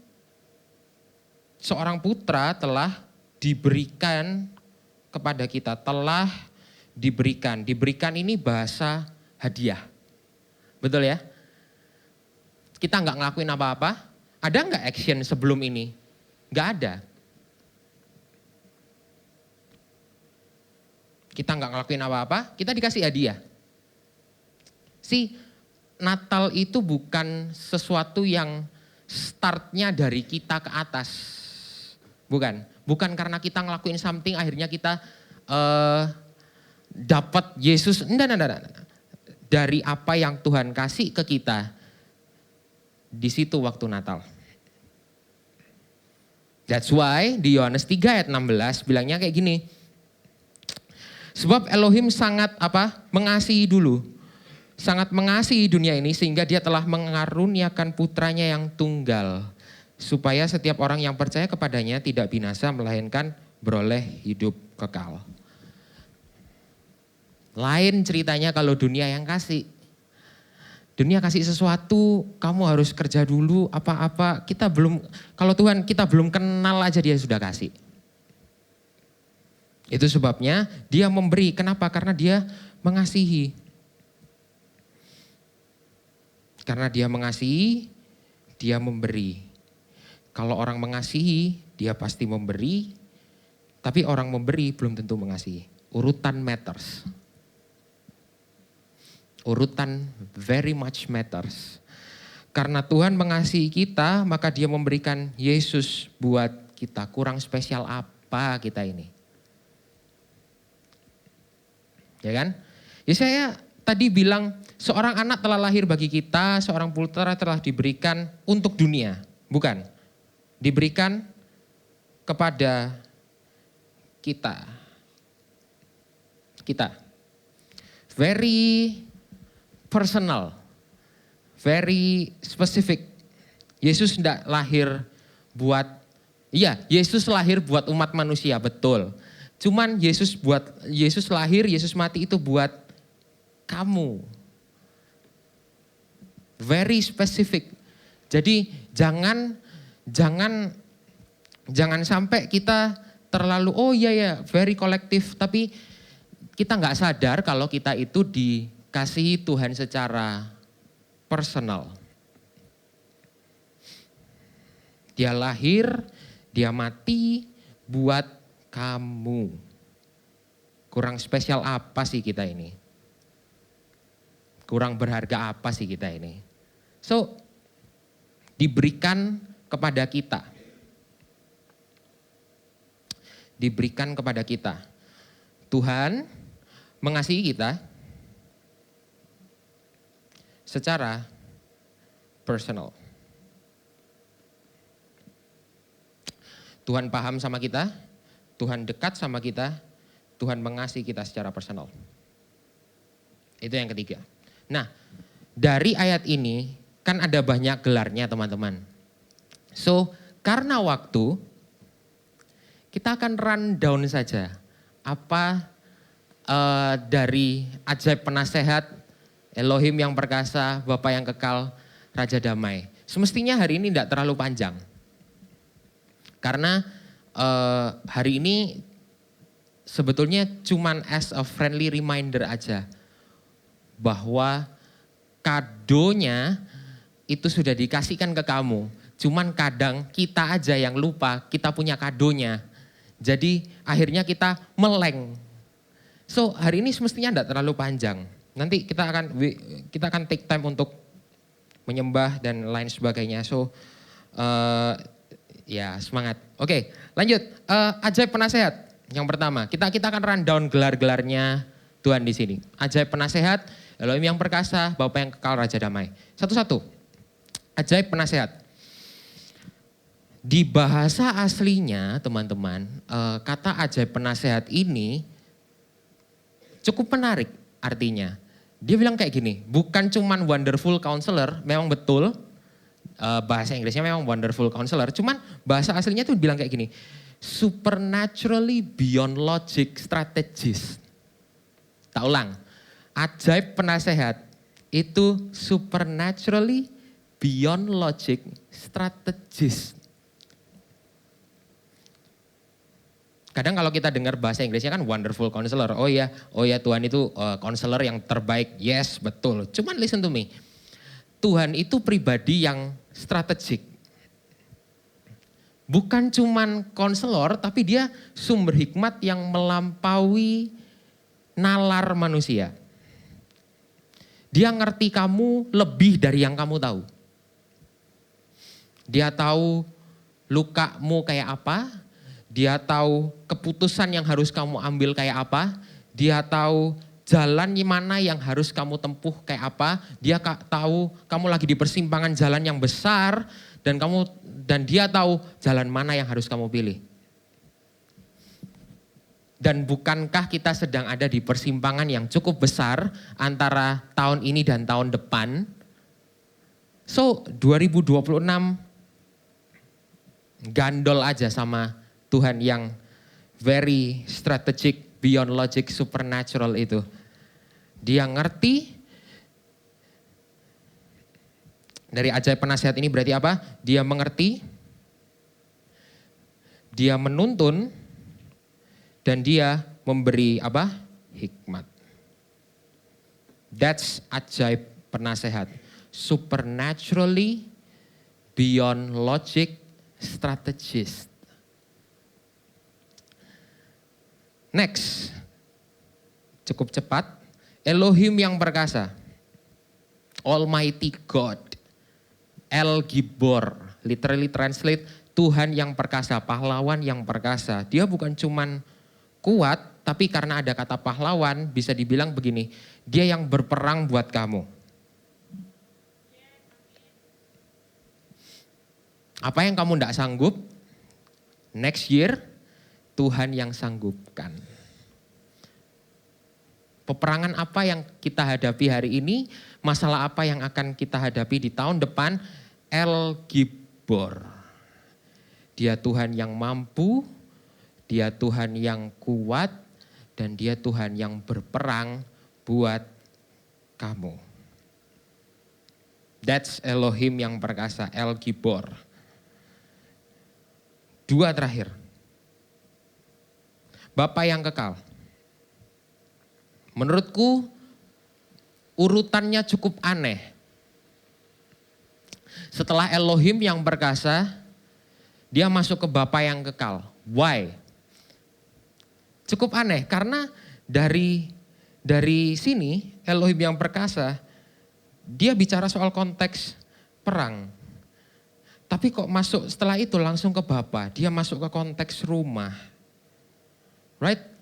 seorang putra telah diberikan kepada kita, telah diberikan. Diberikan ini bahasa hadiah. Betul ya? Kita nggak ngelakuin apa-apa. Ada nggak action sebelum ini? Nggak ada. Kita nggak ngelakuin apa-apa, kita dikasih hadiah. Natal itu bukan sesuatu yang startnya dari kita ke atas. Bukan karena kita ngelakuin something akhirnya kita dapat Yesus. Enggak. Dari apa yang Tuhan kasih ke kita. Di situ waktu Natal. That's why di Yohanes 3 ayat 16 bilangnya kayak gini. Sebab Elohim sangat mengasihi dulu. Sangat mengasihi dunia ini sehingga dia telah mengaruniakan putranya yang tunggal. Supaya setiap orang yang percaya kepadanya tidak binasa melainkan beroleh hidup kekal. Lain ceritanya kalau dunia yang kasih. Dunia kasih sesuatu, kamu harus kerja dulu apa-apa. Kalau Tuhan kita belum kenal aja dia sudah kasih. Itu sebabnya dia memberi. Kenapa? Karena dia mengasihi. Karena dia mengasihi, dia memberi. Kalau orang mengasihi, dia pasti memberi. Tapi orang memberi belum tentu mengasihi. Urutan matters. Urutan very much matters. Karena Tuhan mengasihi kita, maka dia memberikan Yesus buat kita. Kurang spesial apa kita ini? Ya kan? Yesaya tadi bilang, seorang anak telah lahir bagi kita, seorang putra telah diberikan untuk dunia. Bukan. Diberikan kepada kita. very personal, very specific. Yesus tidak lahir buat, iya Yesus lahir buat umat manusia, betul. Cuman Yesus lahir, Yesus mati itu buat kamu. Very specific. Jadi jangan sampai kita terlalu oh iya ya very kolektif, tapi kita nggak sadar kalau kita itu dikasihi Tuhan secara personal. Dia lahir, dia mati buat kamu. Kurang spesial apa sih kita ini? Kurang berharga apa sih kita ini? So, diberikan kepada kita. Diberikan kepada kita. Tuhan mengasihi kita secara personal. Tuhan paham sama kita, Tuhan dekat sama kita, Tuhan mengasihi kita secara personal. Itu yang ketiga. Nah, dari ayat ini kan ada banyak gelarnya teman-teman. So, karena waktu, kita akan run down saja. Apa dari ajaib penasehat, Elohim yang perkasa, Bapa yang kekal, Raja damai. Semestinya hari ini tidak terlalu panjang. Karena hari ini sebetulnya cuman as a friendly reminder aja. Bahwa kadonya itu sudah dikasihkan ke kamu. Cuman kadang kita aja yang lupa kita punya kadonya. Jadi akhirnya kita meleng. So hari ini semestinya tidak terlalu panjang. Nanti kita akan take time untuk menyembah dan lain sebagainya. So ya semangat. Oke, lanjut. Ajaib penasehat yang pertama. Kita akan run down gelar-gelarnya Tuhan di sini. Ajaib penasehat, Elohim yang perkasa, Bapa yang kekal, Raja damai. Satu-satu. Ajaib penasehat. Di bahasa aslinya teman-teman, kata ajaib penasehat ini cukup menarik artinya. Dia bilang kayak gini, bukan cuman wonderful counselor, memang betul. Bahasa Inggrisnya memang wonderful counselor, cuman bahasa aslinya tuh bilang kayak gini, supernaturally beyond logic strategist. Tak ulang, ajaib penasehat itu supernaturally beyond logic strategist. Kadang kalau kita dengar bahasa Inggrisnya kan wonderful counselor, oh ya Tuhan itu counselor yang terbaik, yes betul. Cuman listen to me, Tuhan itu pribadi yang strategik. Bukan cuman konselor, tapi dia sumber hikmat yang melampaui nalar manusia. Dia ngerti kamu lebih dari yang kamu tahu. Dia tahu lukamu kayak apa, dia tahu keputusan yang harus kamu ambil kayak apa, dia tahu jalan mana yang harus kamu tempuh kayak apa, dia tahu kamu lagi di persimpangan jalan yang besar dan dia tahu jalan mana yang harus kamu pilih. Dan bukankah kita sedang ada di persimpangan yang cukup besar antara tahun ini dan tahun depan? So 2026 gandol aja sama Tuhan yang very strategic, beyond logic, supernatural itu. Dia ngerti. Dari ajaib penasehat ini berarti apa? Dia mengerti, dia menuntun, dan dia memberi apa? Hikmat. That's ajaib penasehat. Supernaturally beyond logic strategist. Next, cukup cepat. Elohim yang perkasa, Almighty God, El Gibor, literally translate Tuhan yang perkasa, pahlawan yang perkasa. Dia bukan cuman kuat, tapi karena ada kata pahlawan bisa dibilang begini, dia yang berperang buat kamu. Apa yang kamu tidak sanggup, next year Tuhan yang sanggupkan. Peperangan apa yang kita hadapi hari ini, masalah apa yang akan kita hadapi di tahun depan, El Gibor. Dia Tuhan yang mampu, dia Tuhan yang kuat, dan dia Tuhan yang berperang buat kamu. That's Elohim yang perkasa, El Gibor. 2 terakhir. Bapa yang kekal. Menurutku urutannya cukup aneh. Setelah Elohim yang perkasa, dia masuk ke Bapa yang kekal. Why? Cukup aneh karena dari sini Elohim yang perkasa, dia bicara soal konteks perang. Tapi kok masuk setelah itu langsung ke Bapa, dia masuk ke konteks rumah. Right?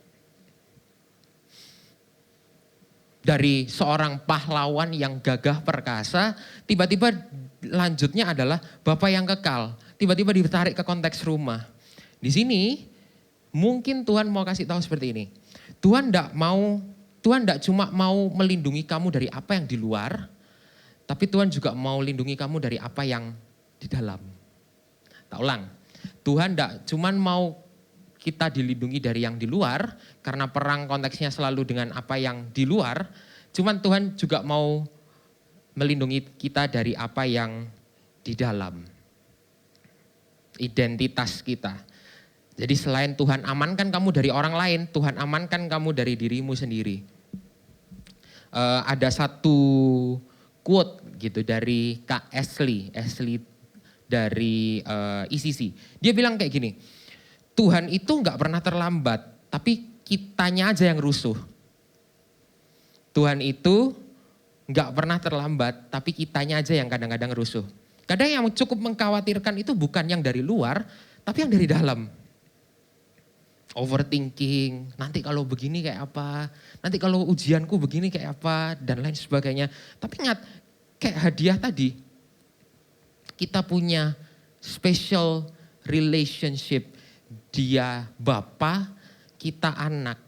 Dari seorang pahlawan yang gagah perkasa, tiba-tiba lanjutnya adalah Bapa yang kekal. Tiba-tiba ditarik ke konteks rumah. Di sini mungkin Tuhan mau kasih tahu seperti ini. Tuhan tidak cuma mau melindungi kamu dari apa yang di luar, tapi Tuhan juga mau lindungi kamu dari apa yang di dalam. Tak ulang. Tuhan tidak cuma mau kita dilindungi dari yang di luar, karena perang konteksnya selalu dengan apa yang di luar, cuman Tuhan juga mau melindungi kita dari apa yang di dalam. Identitas kita. Jadi selain Tuhan amankan kamu dari orang lain, Tuhan amankan kamu dari dirimu sendiri. Ada satu quote gitu dari Kak Ashley dari ECC. Dia bilang kayak gini, Tuhan itu nggak pernah terlambat, tapi kitanya aja yang rusuh. Tuhan itu nggak pernah terlambat, tapi kitanya aja yang kadang-kadang rusuh. Kadang yang cukup mengkhawatirkan itu bukan yang dari luar, tapi yang dari dalam. Overthinking, nanti kalau begini kayak apa, nanti kalau ujianku begini kayak apa, dan lain sebagainya. Tapi ingat, kayak hadiah tadi, kita punya special relationship. Dia Bapa, kita anak.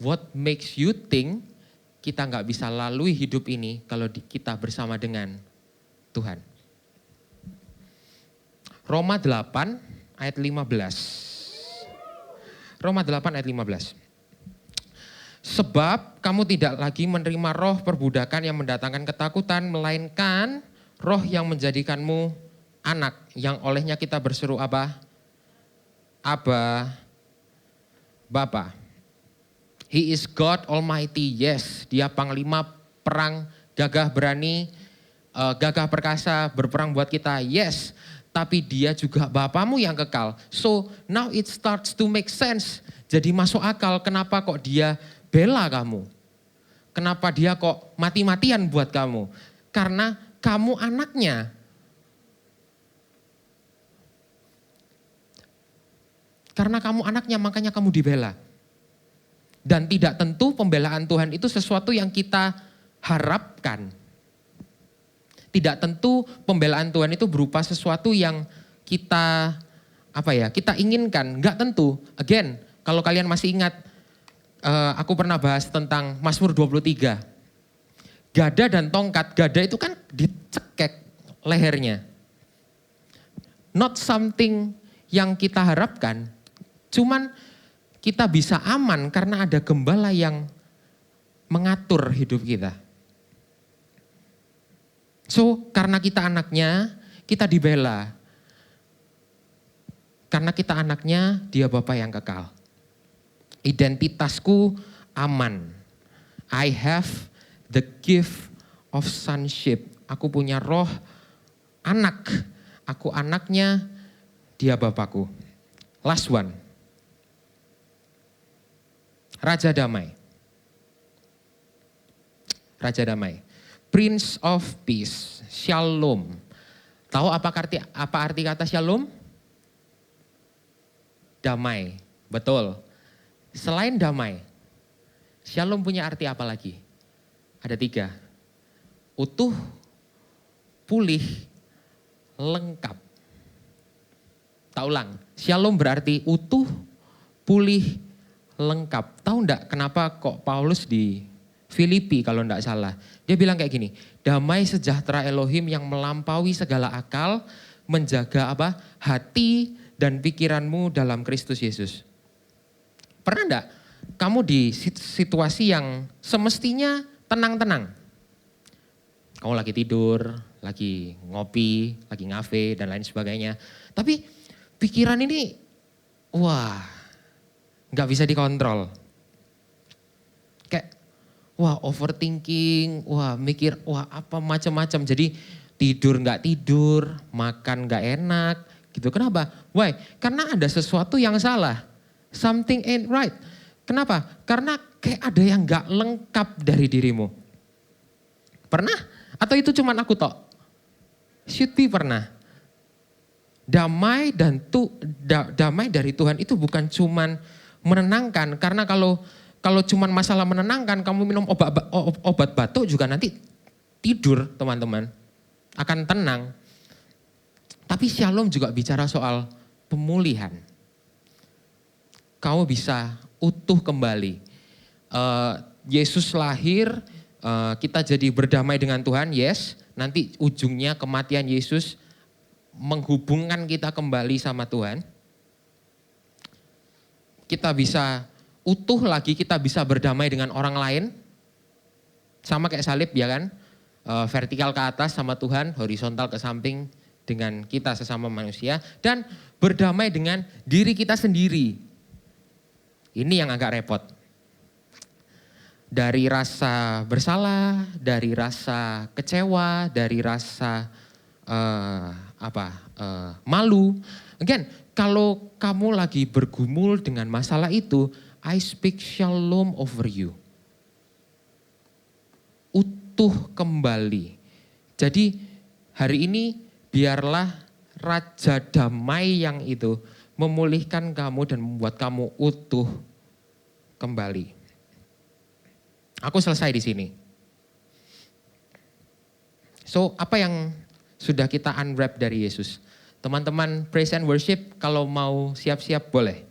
What makes you think kita nggak bisa lalui hidup ini kalau kita bersama dengan Tuhan. Roma 8 ayat 15. Roma 8 ayat 15. Sebab kamu tidak lagi menerima roh perbudakan yang mendatangkan ketakutan, melainkan roh yang menjadikanmu anak, yang olehnya kita berseru apa? Abba, Bapa. He is God Almighty, yes. Dia panglima perang, gagah berani, gagah perkasa, berperang buat kita, yes. Tapi dia juga Bapamu yang kekal. So now it starts to make sense. Jadi masuk akal kenapa kok dia bela kamu. Kenapa dia kok mati-matian buat kamu. Karena kamu anaknya. Karena kamu anaknya, makanya kamu dibela. Dan tidak tentu pembelaan Tuhan itu sesuatu yang kita harapkan. Tidak tentu pembelaan Tuhan itu berupa sesuatu yang kita kita inginkan. Enggak tentu. Again, kalau kalian masih ingat, aku pernah bahas tentang Mazmur 23. Gada dan tongkat, gada itu kan dicekek lehernya. Not something yang kita harapkan. Cuman kita bisa aman karena ada gembala yang mengatur hidup kita. So karena kita anaknya, kita dibela. Karena kita anaknya, dia Bapa yang kekal. Identitasku aman. I have the gift of sonship. Aku punya roh anak. Aku anaknya, dia Bapakku. Last one. Raja Damai. Raja Damai. Prince of Peace. Shalom. Tahu apa arti kata shalom? Damai. Betul. Selain damai, shalom punya arti apa lagi? Ada 3. Utuh, pulih, lengkap. Tak ulang. Shalom berarti utuh, pulih, lengkap. Tahu enggak kenapa kok Paulus di Filipi kalau enggak salah. Dia bilang kayak gini, damai sejahtera Elohim yang melampaui segala akal, menjaga apa? Hati dan pikiranmu dalam Kristus Yesus. Pernah enggak kamu di situasi yang semestinya tenang-tenang? Kamu lagi tidur, lagi ngopi, lagi ngafe dan lain sebagainya. Tapi pikiran ini, wah, nggak bisa dikontrol. Kayak, wah overthinking, wah mikir, wah apa macam-macam. Jadi tidur nggak tidur, makan nggak enak, gitu. Kenapa? Why? Karena ada sesuatu yang salah. Something ain't right. Kenapa? Karena kayak ada yang nggak lengkap dari dirimu. Pernah? Atau itu cuman aku tok? Should be pernah. Damai damai dari Tuhan itu bukan cuman menenangkan. Karena kalau cuman masalah menenangkan, kamu minum obat batuk juga nanti tidur teman-teman. Akan tenang. Tapi Shalom juga bicara soal pemulihan. Kamu bisa utuh kembali. Yesus lahir, kita jadi berdamai dengan Tuhan, yes. Nanti ujungnya kematian Yesus menghubungkan kita kembali sama Tuhan. Kita bisa utuh lagi, kita bisa berdamai dengan orang lain. Sama kayak salib ya kan. Vertikal ke atas sama Tuhan, horizontal ke samping dengan kita sesama manusia. Dan berdamai dengan diri kita sendiri. Ini yang agak repot. Dari rasa bersalah, dari rasa kecewa, dari rasa malu. Again, kalau kamu lagi bergumul dengan masalah itu, I speak shalom over you. Utuh kembali. Jadi hari ini biarlah Raja Damai yang itu memulihkan kamu dan membuat kamu utuh kembali. Aku selesai di sini. So, apa yang sudah kita unwrap dari Yesus? Teman-teman praise and worship kalau mau siap-siap boleh.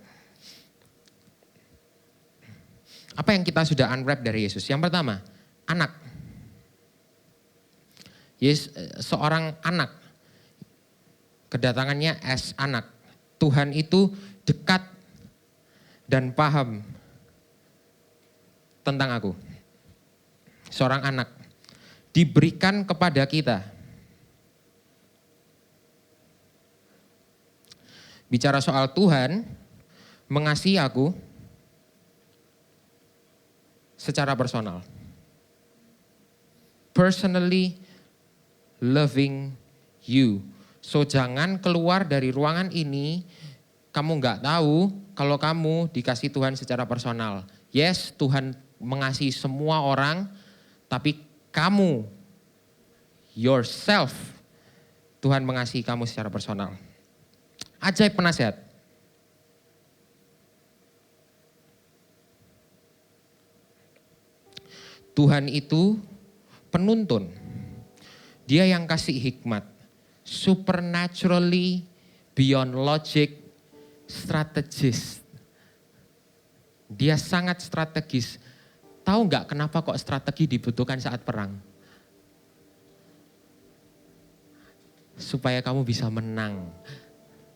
Apa yang kita sudah unwrap dari Yesus? Yang pertama, anak. Seorang anak. Kedatangannya as anak. Tuhan itu dekat dan paham tentang aku. Seorang anak diberikan kepada kita. Bicara soal Tuhan mengasihi aku secara personal. Personally loving you. So jangan keluar dari ruangan ini, kamu nggak tahu kalau kamu dikasih Tuhan secara personal. Yes, Tuhan mengasihi semua orang, tapi kamu, yourself, Tuhan mengasihi kamu secara personal. Ajaib penasehat. Tuhan itu penuntun. Dia yang kasih hikmat. Supernaturally, beyond logic, strategis. Dia sangat strategis. Tahu nggak kenapa kok strategi dibutuhkan saat perang? Supaya kamu bisa menang.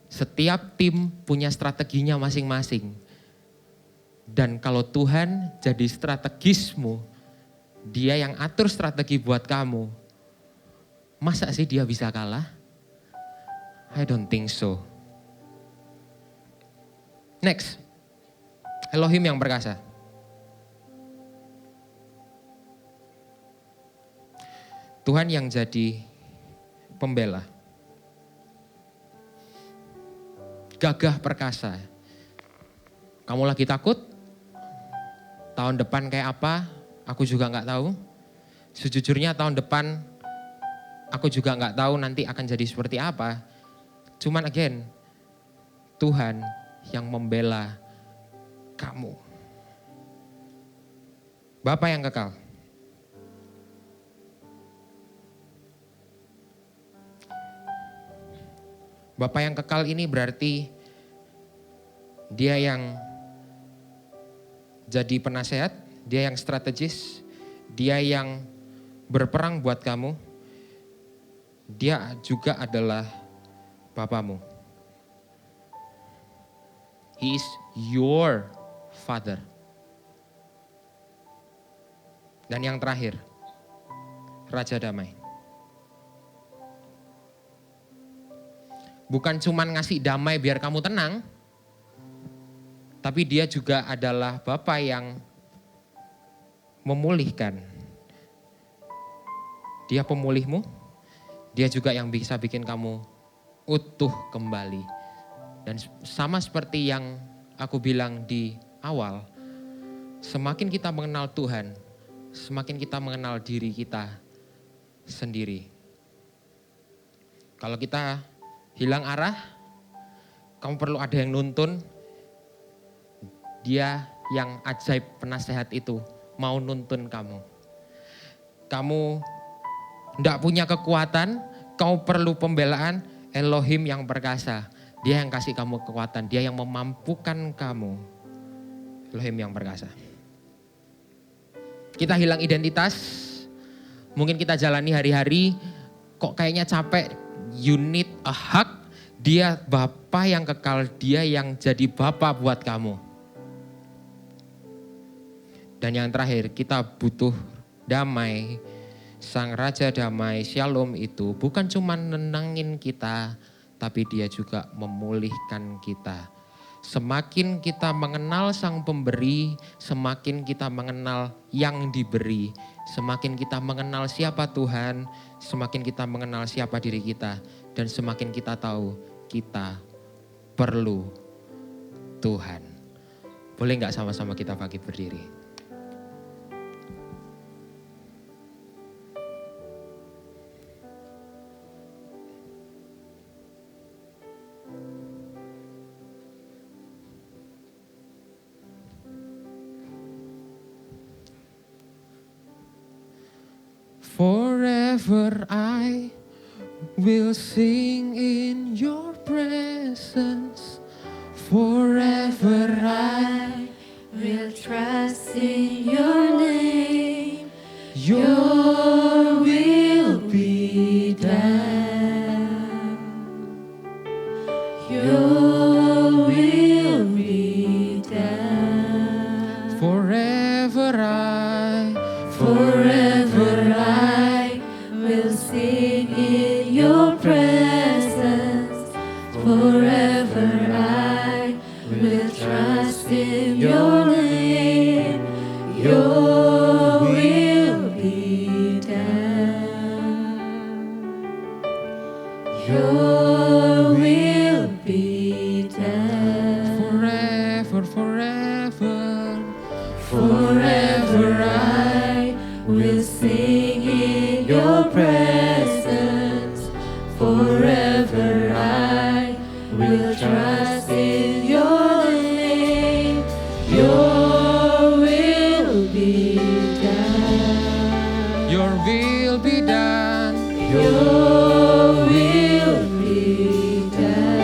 Setiap tim punya strateginya masing-masing. Dan kalau Tuhan jadi strategismu, Dia yang atur strategi buat kamu. Masa sih dia bisa kalah? I don't think so. Next. Elohim yang perkasa. Tuhan yang jadi pembela. Gagah perkasa. Kamu lagi takut? Tahun depan kayak apa? Aku juga gak tahu. Sejujurnya tahun depan aku juga gak tahu nanti akan jadi seperti apa. Cuman again, Tuhan yang membela kamu. Bapa yang kekal. Bapa yang kekal ini berarti Dia yang jadi penasehat, Dia yang strategis, Dia yang berperang buat kamu. Dia juga adalah Bapamu. He is your Father. Dan yang terakhir, Raja Damai. Bukan cuma ngasih damai biar kamu tenang, tapi dia juga adalah Bapa yang memulihkan. Dia pemulihmu, dia juga yang bisa bikin kamu utuh kembali. Dan sama seperti yang aku bilang di awal, semakin kita mengenal Tuhan, semakin kita mengenal diri kita sendiri. Kalau kita hilang arah, kamu perlu ada yang nuntun. Dia yang ajaib penasehat itu mau nuntun kamu. Kamu tidak punya kekuatan, kau perlu pembelaan. Elohim yang perkasa, dia yang kasih kamu kekuatan, dia yang memampukan kamu. Elohim yang perkasa. Kita hilang identitas, mungkin kita jalani hari-hari, kok kayaknya capek. You need a hug, dia Bapa yang kekal, dia yang jadi Bapa buat kamu. Dan yang terakhir, kita butuh damai. Sang Raja Damai, Shalom itu bukan cuma nenangin kita, tapi dia juga memulihkan kita. Semakin kita mengenal Sang Pemberi, semakin kita mengenal yang diberi. Semakin kita mengenal siapa Tuhan, semakin kita mengenal siapa diri kita. Dan semakin kita tahu kita perlu Tuhan. Boleh gak sama-sama kita bangkit berdiri? Forever I will sing in your presence. Forever I will trust in your name. your will be done. Your will be done. forever Forever I will sing in your presence. Forever I will trust in your name. Your will be done. Your will be done. forever Forever I will sing in your presence. Forever I will trust in your name. Your will be done. your will be done. Your will be done.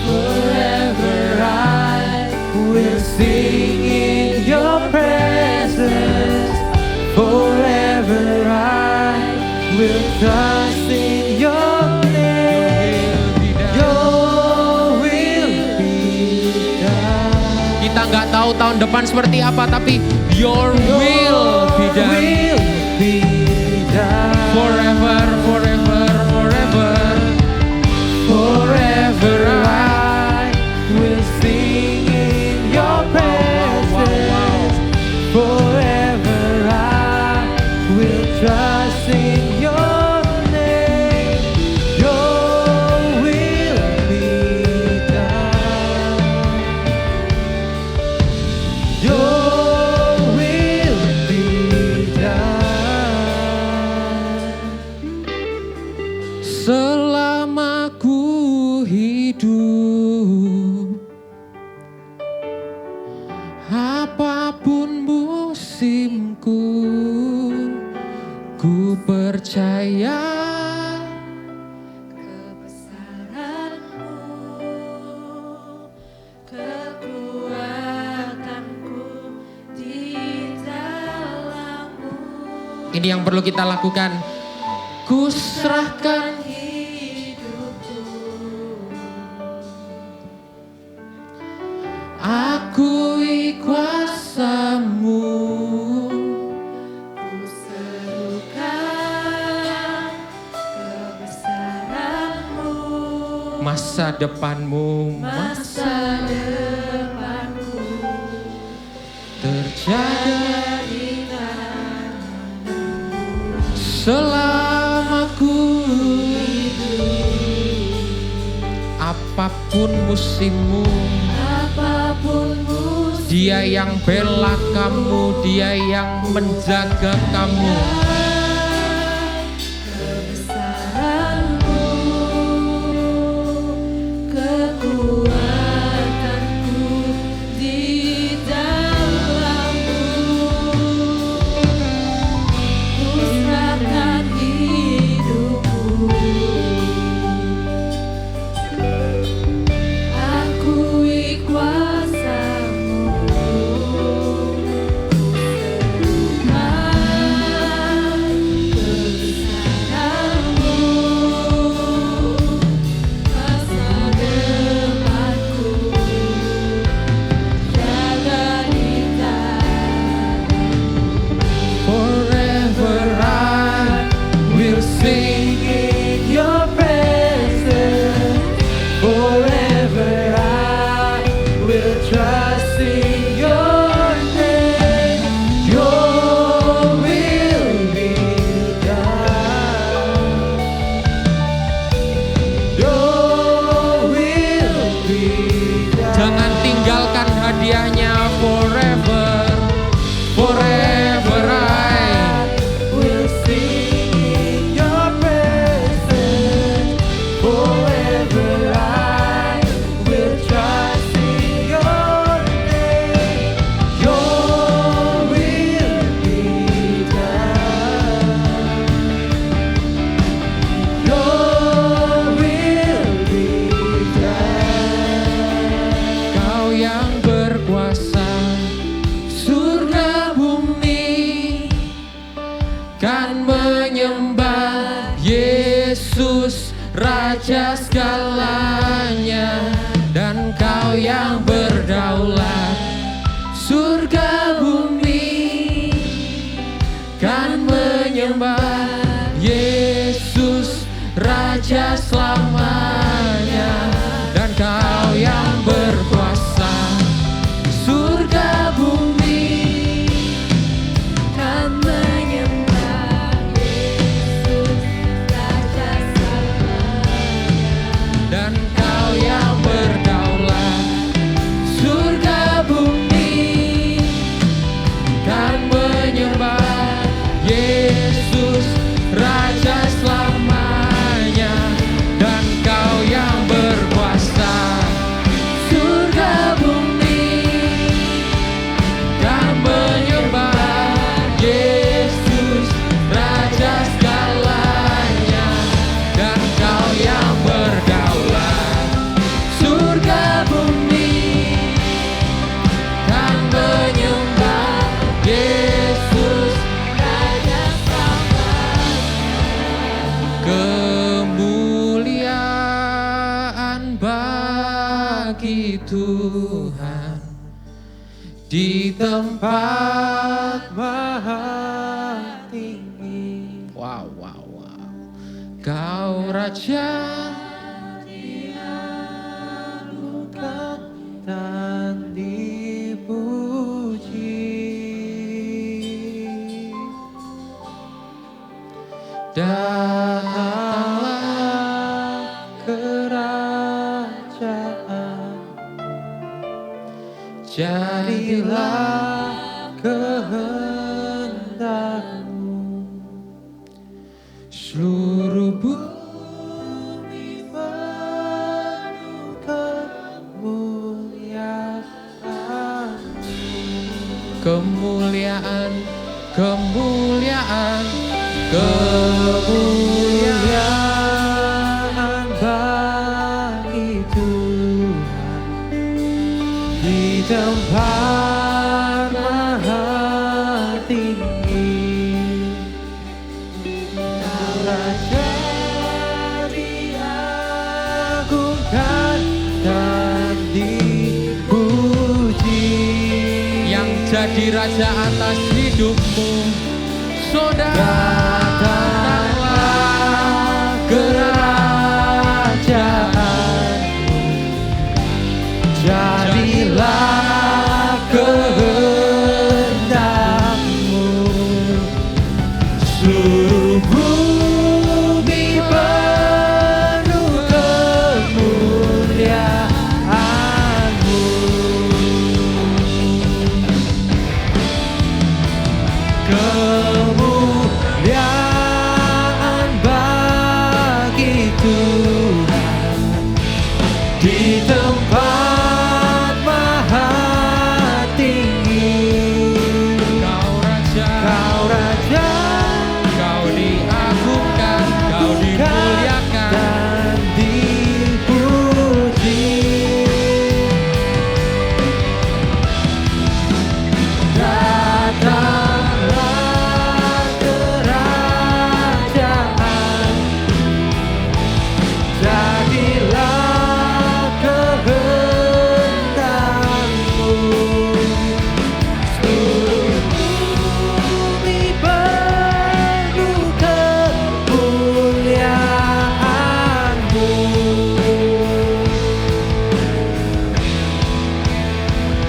Forever I will sing in your presence. Forever I will trust in your name. Your will be done. Kita nggak tahu tahun depan seperti apa, tapi your will be done. Forever, forever, forever. Forever I will sing in your presence. Forever I will trust in your name. Your will be done. Your will be done. Selama ku hidup, apapun musimku, ku percaya kebesaran-Mu, kekuatan-Ku Ini yang perlu kita lakukan. Ku serahkan hidupku, akui kuasa-Mu, Ku serukan kebesaran-Mu, masa depan-Mu, masa depanku terjaga di selama ku hidup. Apapun musimmu, apapun musim Dia yang bela kamu, Dia yang menjaga kamu. kebesaran-Mu, kekuatanku di dalam-Mu. Ku serahkan hidupku, akui kuasa-Mu, kebesaran-Mu, masa depanku jaga di Forever I will sing in your presence. Forever I will trust in your name. Your will be done. Your will be done. Jangan tinggalkan hadiahnya. Forever, forever I will sing in your presence. Forever I will trust in your name. Your will be done. Your will be done. Kau yang berkuasa, surga bumi kan menyembah Yesus Raja segalanya. Dan Kau yang berdaulat, surga bumi kan menyembah Yesus Raja selamanya. Dan Kau yang berkuasa, surga bumi kan menyembah Yesus Raja selamanya. dan Kau yang berdaulat, surga bumi kan menyembah Yesus Raja selamanya. Dan Kau yang berkuasa, surga bumi kan menyembah Yesus Raja segalanya. Dan Kau yang berdaulat, surga bumi kan menyembah Yesus Raja selamanya. kemuliaan bagi Tuhan di tempat Maha tinggi. wow wow wow. Kau Raja Bukan dan dipuji. Datanglah kerajaan, jadilah kehendak-Mu. Seluruh bumi penuh kemuliaan-Mu. Kemuliaan, kemuliaan, kemuliaan bagi Tuhan di tempat maha tinggi. jadi raja atas hidupmu. Datanglah kerajaanmu, jadilah kehendakmu, seluruh bumi penuh kemuliaan-Mu. Kemuliaan bagi Tuhan di tempat maha tinggi. Kau raja, kau diagungkan, kau dimuliakan. dan dipuji. Datanglah kerajaan, jadilah kehendak-Mu, seluruh bumi penuh kemuliaan-Mu.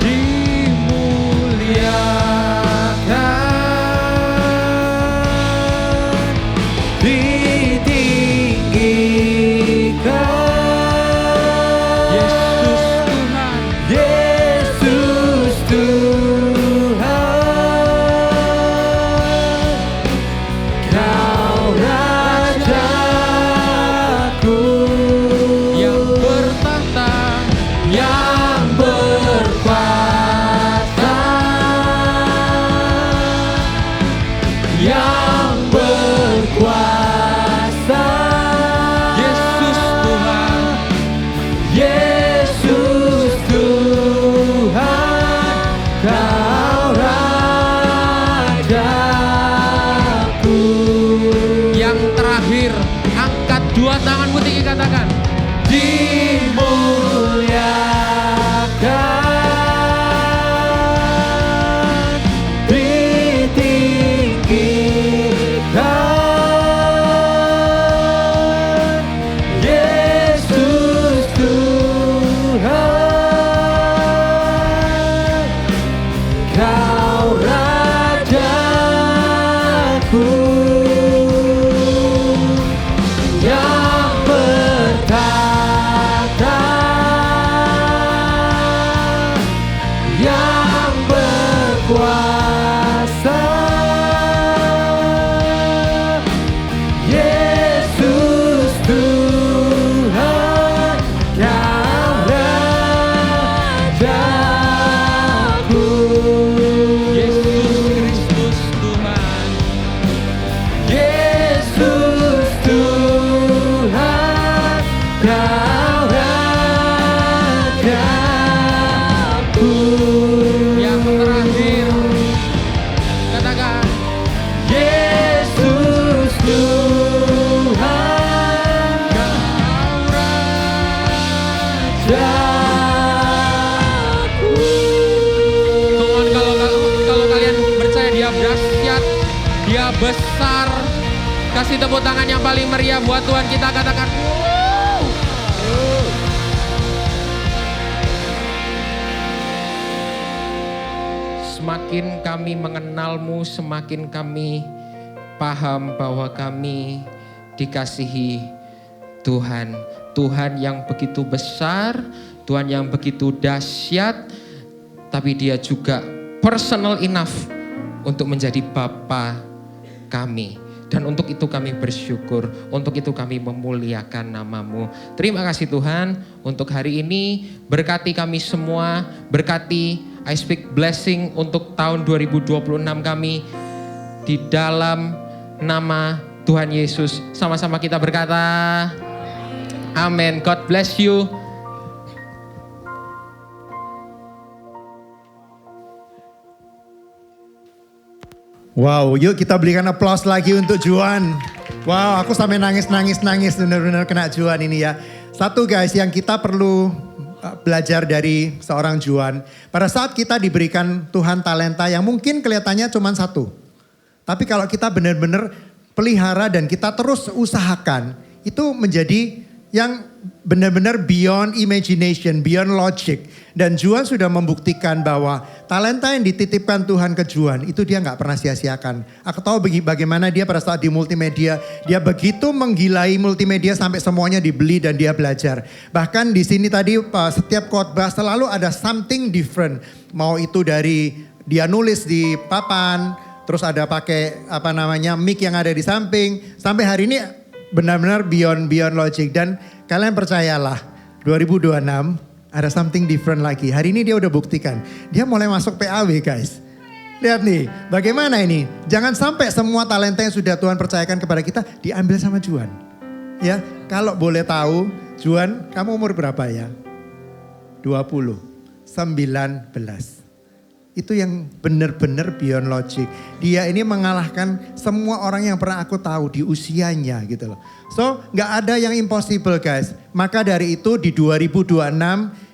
Dimuliakan, ditinggikan, Yesus Tuhan, Kau Rajaku yang bertahta, yang berkuasa, yang berkuasa. Yesus Tuhan, Yesus Tuhan, Kau Rajaku. yang terakhir, angkat dua tanganmu tinggi, katakan. Dimuliakan, ditinggikan, Yesus Tuhan, Kau Rajaku yang bertahta, yang berkuasa. Yesus Tuhan, Kau Rajaku. Yesus Kristus Tuhan, Yesus Tuhan, Kau Rajaku. yang terakhir, katakan. Yesus Tuhan, Kau Rajaku. Come on, kalau kalian percaya dia dahsyat, dia besar, kasih tepuk tangan yang paling meriah buat Tuhan kita, katakan. "Wow." Semakin kami mengenal-Mu, semakin kami paham bahwa kami dikasihi Tuhan. Tuhan yang begitu besar, Tuhan yang begitu dahsyat, tapi dia juga personal enough untuk menjadi Bapa kami. Dan untuk itu kami bersyukur, untuk itu kami memuliakan nama-Mu. Terima kasih Tuhan untuk hari ini, berkati kami semua, berkati I Speak Blessing untuk tahun 2026 kami. Di dalam nama Tuhan Yesus, sama-sama kita berkata, amin. God bless you. Wow, yuk kita berikan aplaus lagi untuk Juan. Wow, aku sampai nangis benar-benar kena Juan ini ya. Satu guys, yang kita perlu belajar dari seorang Juan. Pada saat kita diberikan Tuhan talenta yang mungkin kelihatannya cuma satu. Tapi kalau kita benar-benar pelihara dan kita terus usahakan, itu menjadi yang benar-benar beyond imagination, beyond logic. Dan Juan sudah membuktikan bahwa talenta yang dititipkan Tuhan ke Juan itu dia nggak pernah sia-siakan. Aku tahu bagaimana dia pada saat di multimedia, dia begitu menggilai multimedia sampai semuanya dibeli dan dia belajar. Bahkan di sini tadi setiap khotbah selalu ada something different. Mau itu dari dia nulis di papan, terus ada pakai mic yang ada di samping. Sampai hari ini benar-benar beyond logic. Dan kalian percayalah 2026 ada something different lagi. Hari ini dia udah buktikan. Dia mulai masuk PAW guys. Lihat nih bagaimana ini. Jangan sampai semua talenta yang sudah Tuhan percayakan kepada kita diambil sama Juan. Ya, kalau boleh tahu Juan kamu umur berapa ya? 20, 19. Itu yang benar-benar beyond logic. Dia ini mengalahkan semua orang yang pernah aku tahu di usianya gitu loh. So gak ada yang impossible guys. Maka dari itu di 2026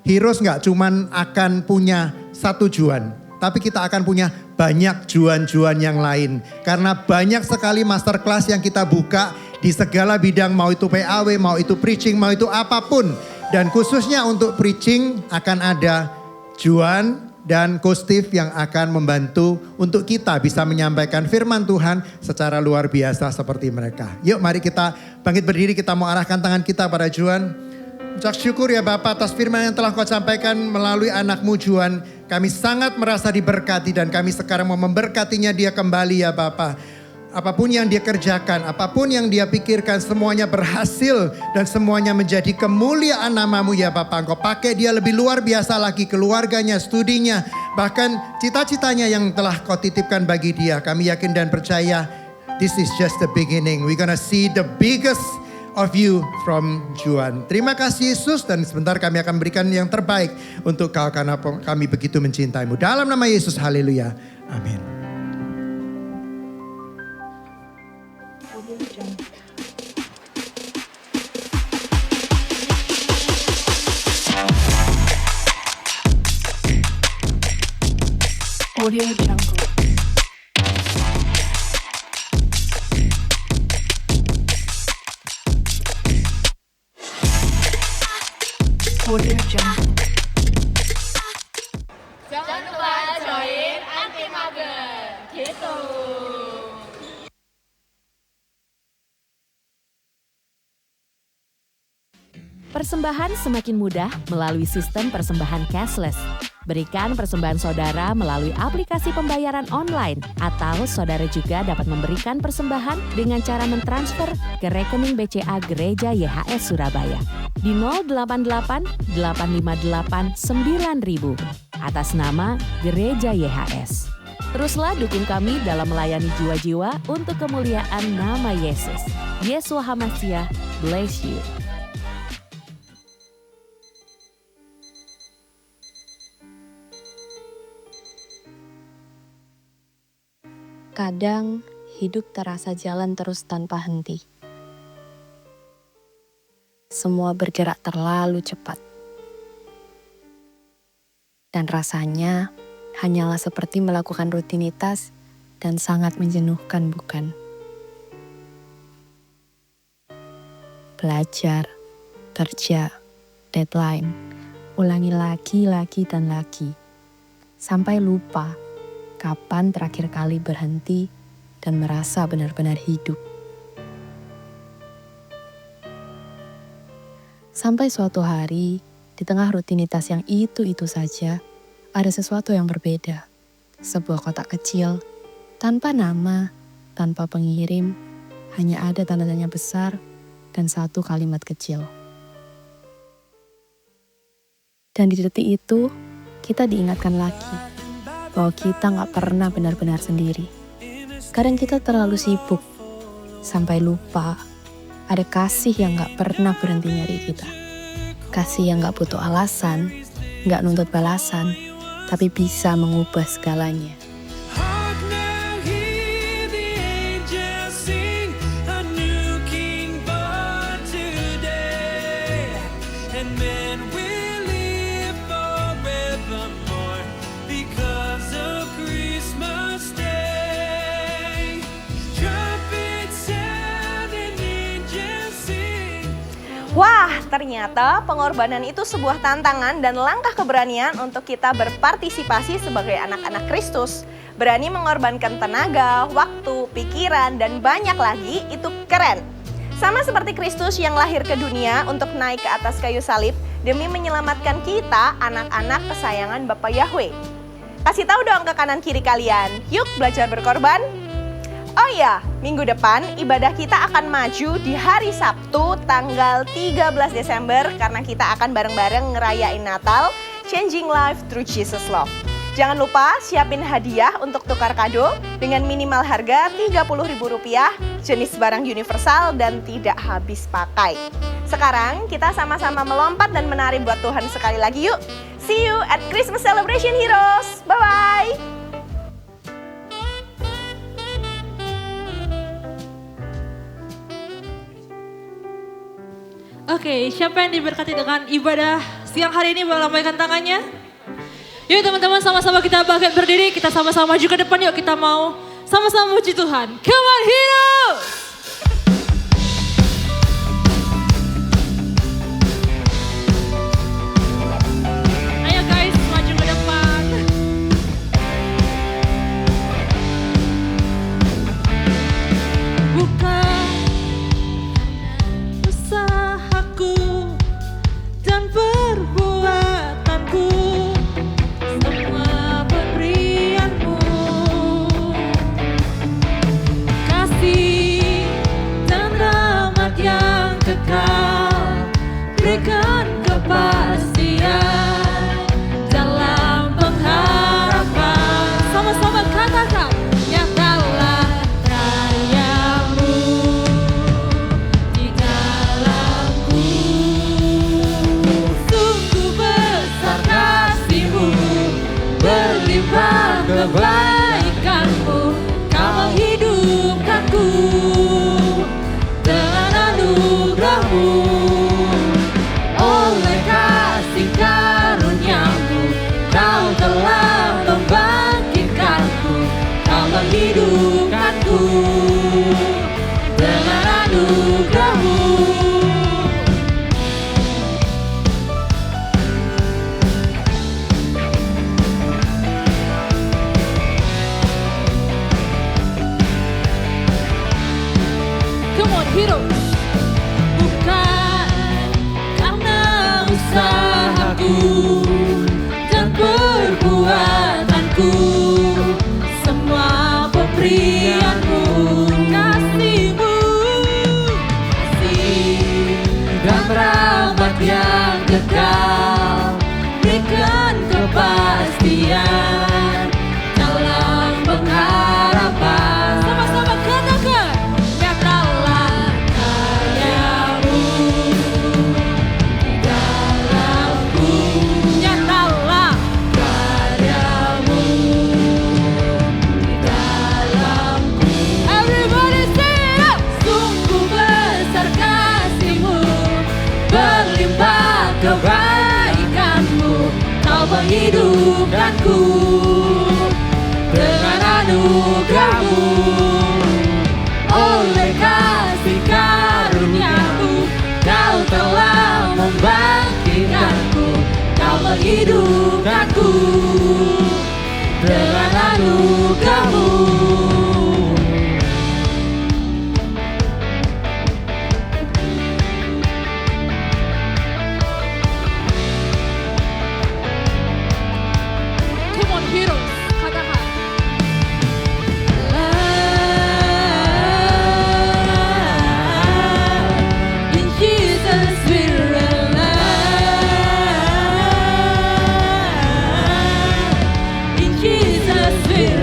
Heroes gak cuman akan punya satu Juan. Tapi kita akan punya banyak Juan-Juan yang lain. Karena banyak sekali masterclass yang kita buka di segala bidang. Mau itu PAW, mau itu preaching, mau itu apapun. Dan khususnya untuk preaching akan ada Juan dan Coach Steve yang akan membantu untuk kita bisa menyampaikan firman Tuhan secara luar biasa seperti mereka. Yuk mari kita bangkit berdiri, kita mau arahkan tangan kita pada Juan. Ucap syukur ya Bapak atas firman yang telah Kau sampaikan melalui anakmu Juan. Kami sangat merasa diberkati dan kami sekarang mau memberkatinya dia kembali ya Bapak. Apapun yang dia kerjakan, apapun yang dia pikirkan, semuanya berhasil dan semuanya menjadi kemuliaan namamu ya Bapak. Engkau pakai dia lebih luar biasa lagi, keluarganya, studinya, bahkan cita-citanya yang telah Kau titipkan bagi dia. Kami yakin dan percaya, this is just the beginning. We're gonna see the biggest of you from Juan. Terima kasih Yesus dan sebentar kami akan berikan yang terbaik untuk Kau karena kami begitu mencintaimu. Dalam nama Yesus, haleluya. Amin. Audio Jungle. Audio Jungle. Jangan lupa join anti mager gitu. Persembahan semakin mudah melalui sistem persembahan cashless. Berikan persembahan saudara melalui aplikasi pembayaran online atau saudara juga dapat memberikan persembahan dengan cara mentransfer ke rekening BCA Gereja YHS Surabaya di 088 858 9000 atas nama Gereja YHS. Teruslah dukung kami dalam melayani jiwa-jiwa untuk kemuliaan nama Yesus. Yesua HaMashiach, bless you. Kadang hidup terasa jalan terus tanpa henti. Semua bergerak terlalu cepat. Dan rasanya hanyalah seperti melakukan rutinitas dan sangat menjenuhkan, bukan? Belajar, kerja, deadline, ulangi lagi dan lagi. Sampai lupa kapan terakhir kali berhenti dan merasa benar-benar hidup. Sampai suatu hari, di tengah rutinitas yang itu-itu saja, ada sesuatu yang berbeda. Sebuah kotak kecil, tanpa nama, tanpa pengirim, hanya ada tanda tanya besar dan satu kalimat kecil. Dan di detik itu, kita diingatkan lagi bahwa kita gak pernah benar-benar sendiri. Kadang kita terlalu sibuk, sampai lupa ada kasih yang gak pernah berhenti nyari kita. Kasih yang gak butuh alasan, gak nuntut balasan, tapi bisa mengubah segalanya. Ternyata pengorbanan itu sebuah tantangan dan langkah keberanian untuk kita berpartisipasi sebagai anak-anak Kristus. Berani mengorbankan tenaga, waktu, pikiran, dan banyak lagi, itu keren. Sama seperti Kristus yang lahir ke dunia untuk naik ke atas kayu salib demi menyelamatkan kita, anak-anak kesayangan Bapa Yahweh. Kasih tahu dong ke kanan kiri kalian, yuk belajar berkorban. Oh iya, minggu depan ibadah kita akan maju di hari Sabtu tanggal 13 Desember karena kita akan bareng-bareng ngerayain Natal, Changing Life Through Jesus Love. Jangan lupa siapin hadiah untuk tukar kado dengan minimal harga Rp30.000, jenis barang universal dan tidak habis pakai. Sekarang kita sama-sama melompat dan menari buat Tuhan sekali lagi yuk. See you at Christmas Celebration Heroes. Bye-bye. Oke, siapa yang diberkati dengan ibadah siang hari ini boleh lambaikan tangannya? Yuk teman-teman sama-sama kita bangkit berdiri, kita sama-sama maju ke depan yuk, kita mau sama-sama puji Tuhan. Come on Heroes! Ayo guys, maju ke depan. Bukan usahaku dan perbuatanku, semua pemberianmu, kasih dan rahmat yang kekal, berikan kepastian dalam pengharapan. Sama-sama katakan, nyatalah karyamu di dalamku. Sungguh besar kasih-Mu, berlimpah kebaikan-Mu, Kau menghidupkanku dengan anugerah-Mu. Oleh kasih karunia-Mu, Kau telah membangkitkanku, Kau menghidupkanku dengan anugerah-Mu. Come on, heroes. Bukan karena usahaku dan perbuatanku, semua pemberian-Mu, kasih-Mu, kasih dan rahmat yang kekal, berikan kepastian dalam pengharapan. Sama-sama katakan, nyatalah karya-Mu di dalamku, nyatalah karya-Mu di dalamku. Everybody stand up. Sungguh besar kasih-Mu, berlimpah kebaikan-Mu, Kau menghidupkanku dengan anugerah-Mu. Oleh kasih karunia-Mu, Kau telah membangkitkanku, Kau menghidupkanku dengan anugerah-Mu. Come on heroes, katakan. In Jesus we rely. In Jesus we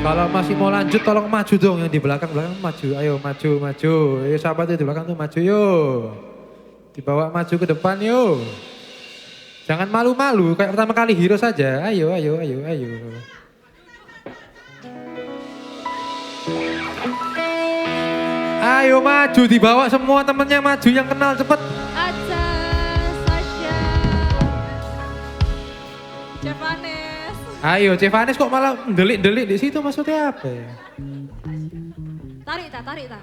Kalau masih mau lanjut tolong maju dong, yang di belakang maju. Ayo maju. Ayo siapa tuh di belakang tuh maju yuk. Dibawa maju ke depan yuk. Jangan malu-malu kayak pertama kali hero saja. Ayo. Ayo maju, dibawa semua temennya maju yang kenal cepet. Aca, Sasha, Cevanes. Ayo Cevanes kok malah delik-delik di situ, maksudnya apa ya? Tarik ta.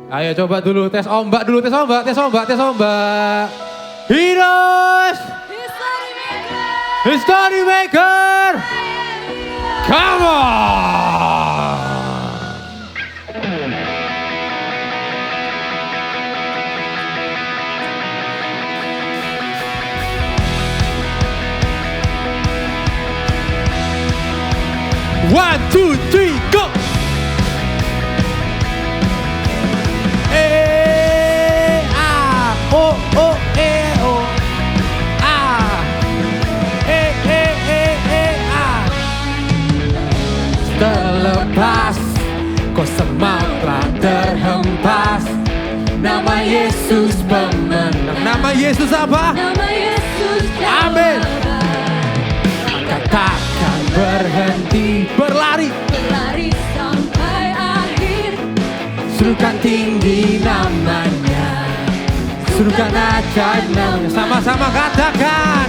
Ayo coba dulu tes ombak. Heroes! History Maker! Come on! One, two, three, go! Terlepas, kau semua terhempas. Nama Yesus pemenang. Nama Yesus apa? Nama Yesus. Amin. Katakan berhenti, berlari sampai akhir. Serukan tinggi namanya, serukan ajaib namanya. Sama-sama katakan.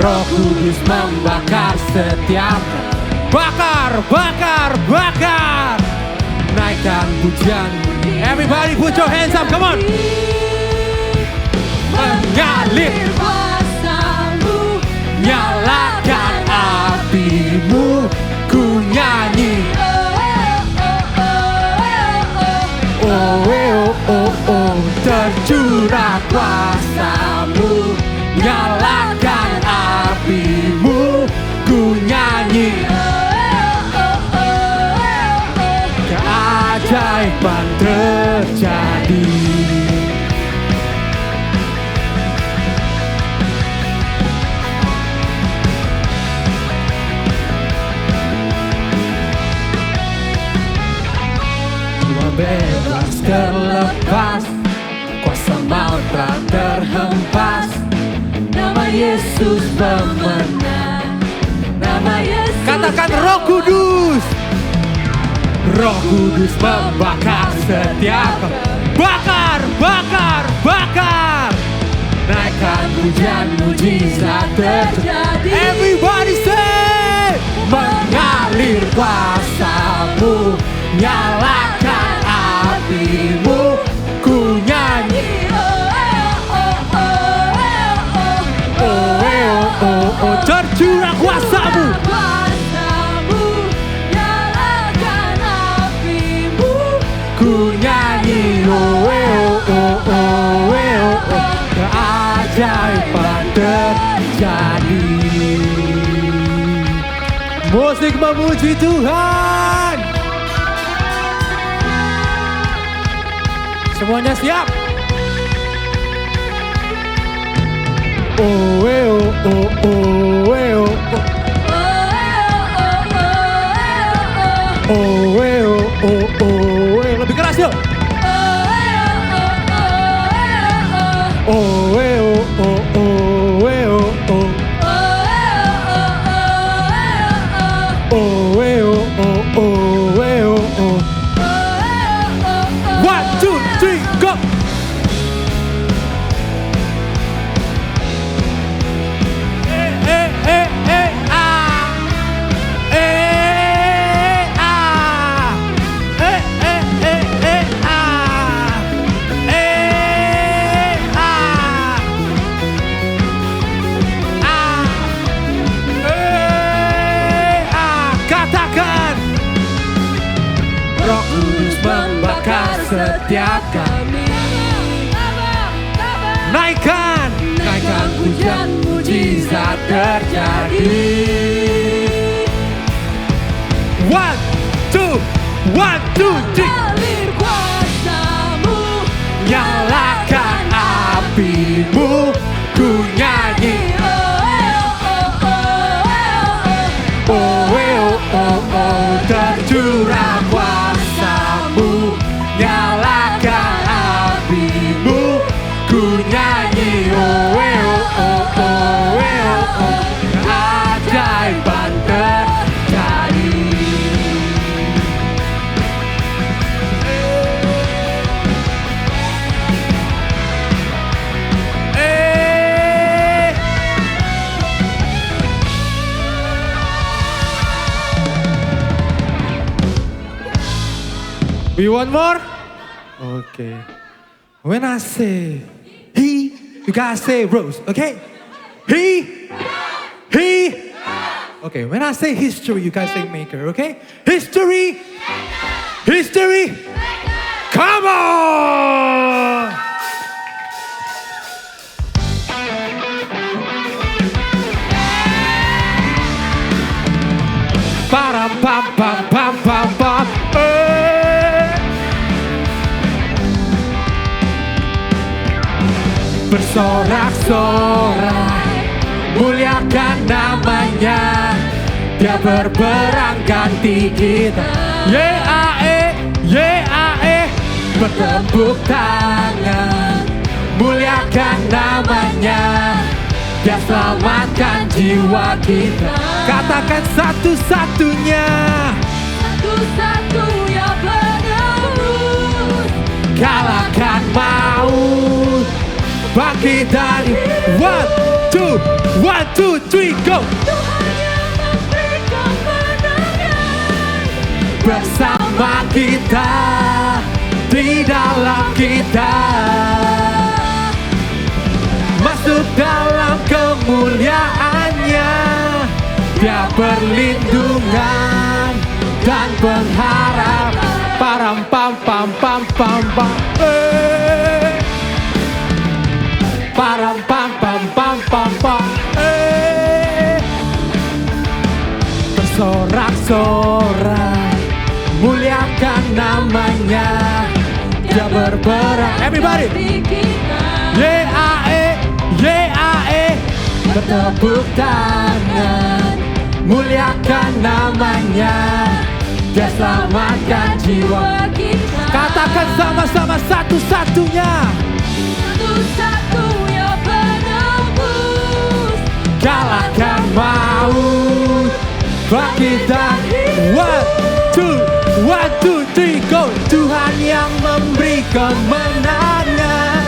Roh Kudus membakar setiap. Bakar. Naikkan pujian. Everybody put your hands up, come on. Mengalir kuasamu, nyalakan apimu, ku nyanyi. Oh, tercurah kuasamu, nyalakan apimu, ku nyanyi. Keajaiban terjadi. Bebas terlepas, kuasa maut telah terhempas. Nama Yesus pemenang. Nama Yesus. Katakan Roh Kudus. Roh Kudus membakar setiap. Bakar. Naikkan pujian, mujizat terjadi. Everybody say. Mengalir kuasamu, nyalakan apimu, ku nyanyi. Tercurah kuasamu, nyalakan apimu, ku nyanyi. Keajaiban terjadi. Musik memuji Tuhan. Semuanya siap? Lebih keras yuk. One, two, three, go. Katakan. Roh Kudus membakar setiap kami. Naikkan pujian, mujizat terjadi. One, two, three. mengalir kuasamu, Nyalakan apimu, ku nyanyi. We want more? Okay. When I say he, you guys say Rose, okay? He. Okay, when I say history, you guys say maker, okay? History. Come on! Param pam pam pam pam pam. Bersorak-sorak, muliakan namanya. Dia berperang ganti kita. Yeae, bertepuk tangan, muliakan namanya. Dia selamatkan jiwa kita. Katakan satu-satunya. Satu-satunya penebus. Kalahkan maut. Bangkit dari 1, 2, 3, go. Tuhan yang memberi kemenangan. Bersama kita, di dalam kita. Masuk dalam kemuliaannya. Dia perlindungan dan pengharapan. Param pam pam pam pam pam. Param pam pam pam pam pam. Bersorak-sorak, muliakan namanya. Dia berperang. Everybody. Yeae, bertepuk tangan, muliakan namanya. Dia selamatkan jiwa kita. Katakan sama-sama satu-satunya. Satu-satunya penebus. Kalahkan maut. Bangkit dari 1, 2, 3, go. Tuhan yang memberi kemenangan.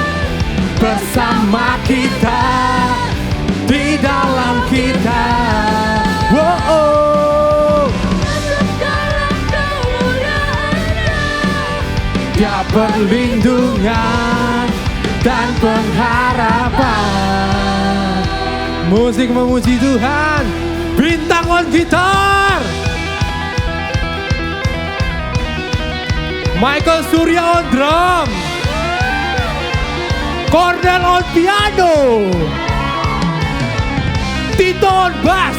Bersama kita, di dalam kita. Wow. Dalam kemuliaannya. Dia perlindungan dan pengharapan. Musik memuji Tuhan. Bintang on gitar. Michael Surya on drum. Cordel on piano. Tito on bass.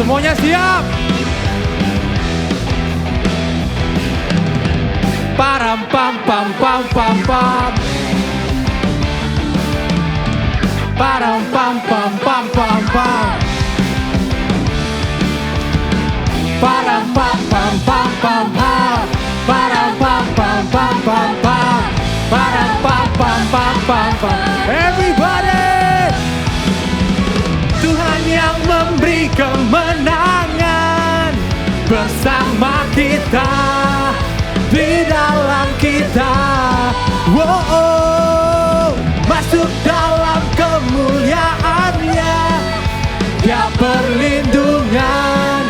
Semuanya siap? Param pam pam pam pam pam. Param pam pam pam pam pam. Param pam pam pam pam pam. Param pam pam pam pam pam. Param pam pam pam pam pam. Everybody. Tuhan yang memberi kemenangan. Bersama kita, di dalam kita. Wow, masuk dalam kemuliaannya. Dia perlindungan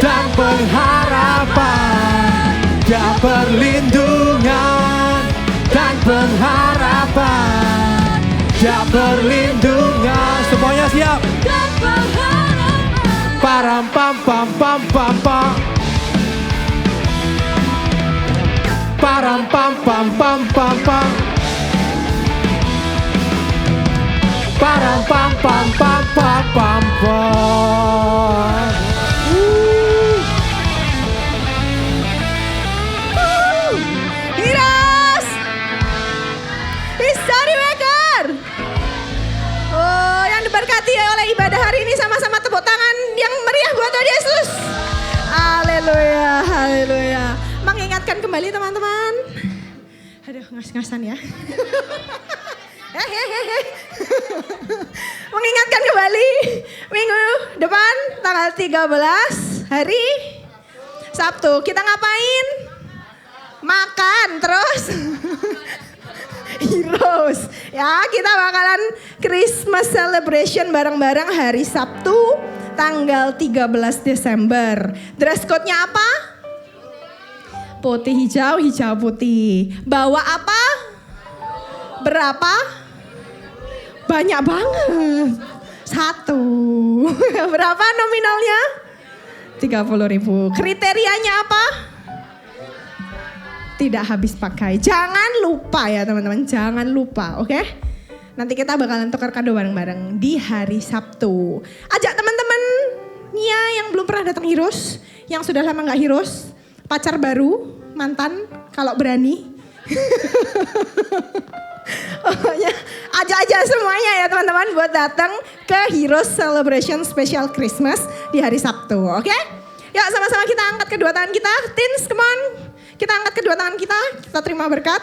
dan pengharapan. Dia perlindungan dan pengharapan. Dia perlindungan. Semuanya siap? Dan pengharapan. Param pam pam pam pam pam. Param pam pam pam pam pam. Param pam pam pam pam pam pam. Heroes! History Maker! Oh, yang diberkati oleh ibadah hari ini sama-sama tepuk tangan yang meriah buat Tuhan Yesus. Haleluya, haleluya. Mengingatkan kembali teman-teman. Aduh, ngas-ngasan ya. Mengingatkan kembali minggu depan tanggal 13 hari Sabtu. Kita ngapain? Makan terus. Heroes. Ya, kita bakalan Christmas celebration bareng-bareng hari Sabtu tanggal 13 Desember. Dress code-nya apa? Putih hijau, hijau putih. Bawa apa? Berapa? Banyak banget. 1. Berapa nominalnya? 30.000. Kriterianya apa? Tidak habis pakai. Jangan lupa ya teman-teman, jangan lupa, oke? Nanti kita bakalan tukar kado bareng-bareng di hari Sabtu. Ajak teman-temannya yang belum pernah datang Heroes, yang sudah lama gak Heroes, pacar baru, mantan, kalau berani. Pokoknya ajak aja semuanya ya teman-teman buat datang ke Heroes Celebration Special Christmas di hari Sabtu, oke? Yuk sama-sama kita angkat kedua tangan kita, teens, come on. Kita angkat kedua tangan kita terima berkat.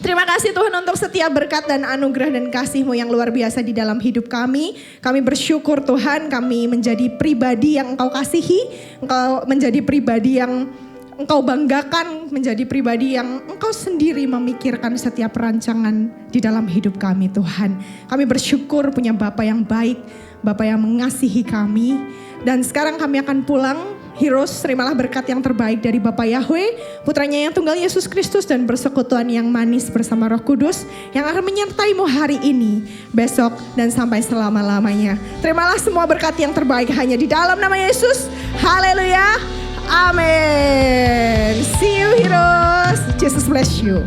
Terima kasih Tuhan untuk setiap berkat dan anugerah dan kasih-Mu yang luar biasa di dalam hidup kami. Kami bersyukur Tuhan, kami menjadi pribadi yang Engkau kasihi, Engkau menjadi pribadi yang Engkau banggakan, menjadi pribadi yang Engkau sendiri memikirkan setiap rancangan di dalam hidup kami Tuhan. Kami bersyukur punya Bapa yang baik, Bapa yang mengasihi kami. Dan sekarang kami akan pulang. Heroes, terimalah berkat yang terbaik dari Bapa Yahweh, putranya yang tunggal Yesus Kristus dan persekutuan yang manis bersama Roh Kudus yang akan menyertai-Mu hari ini, besok dan sampai selama-lamanya. Terimalah semua berkat yang terbaik hanya di dalam nama Yesus. Haleluya. Amin. See you Heroes. Jesus bless you.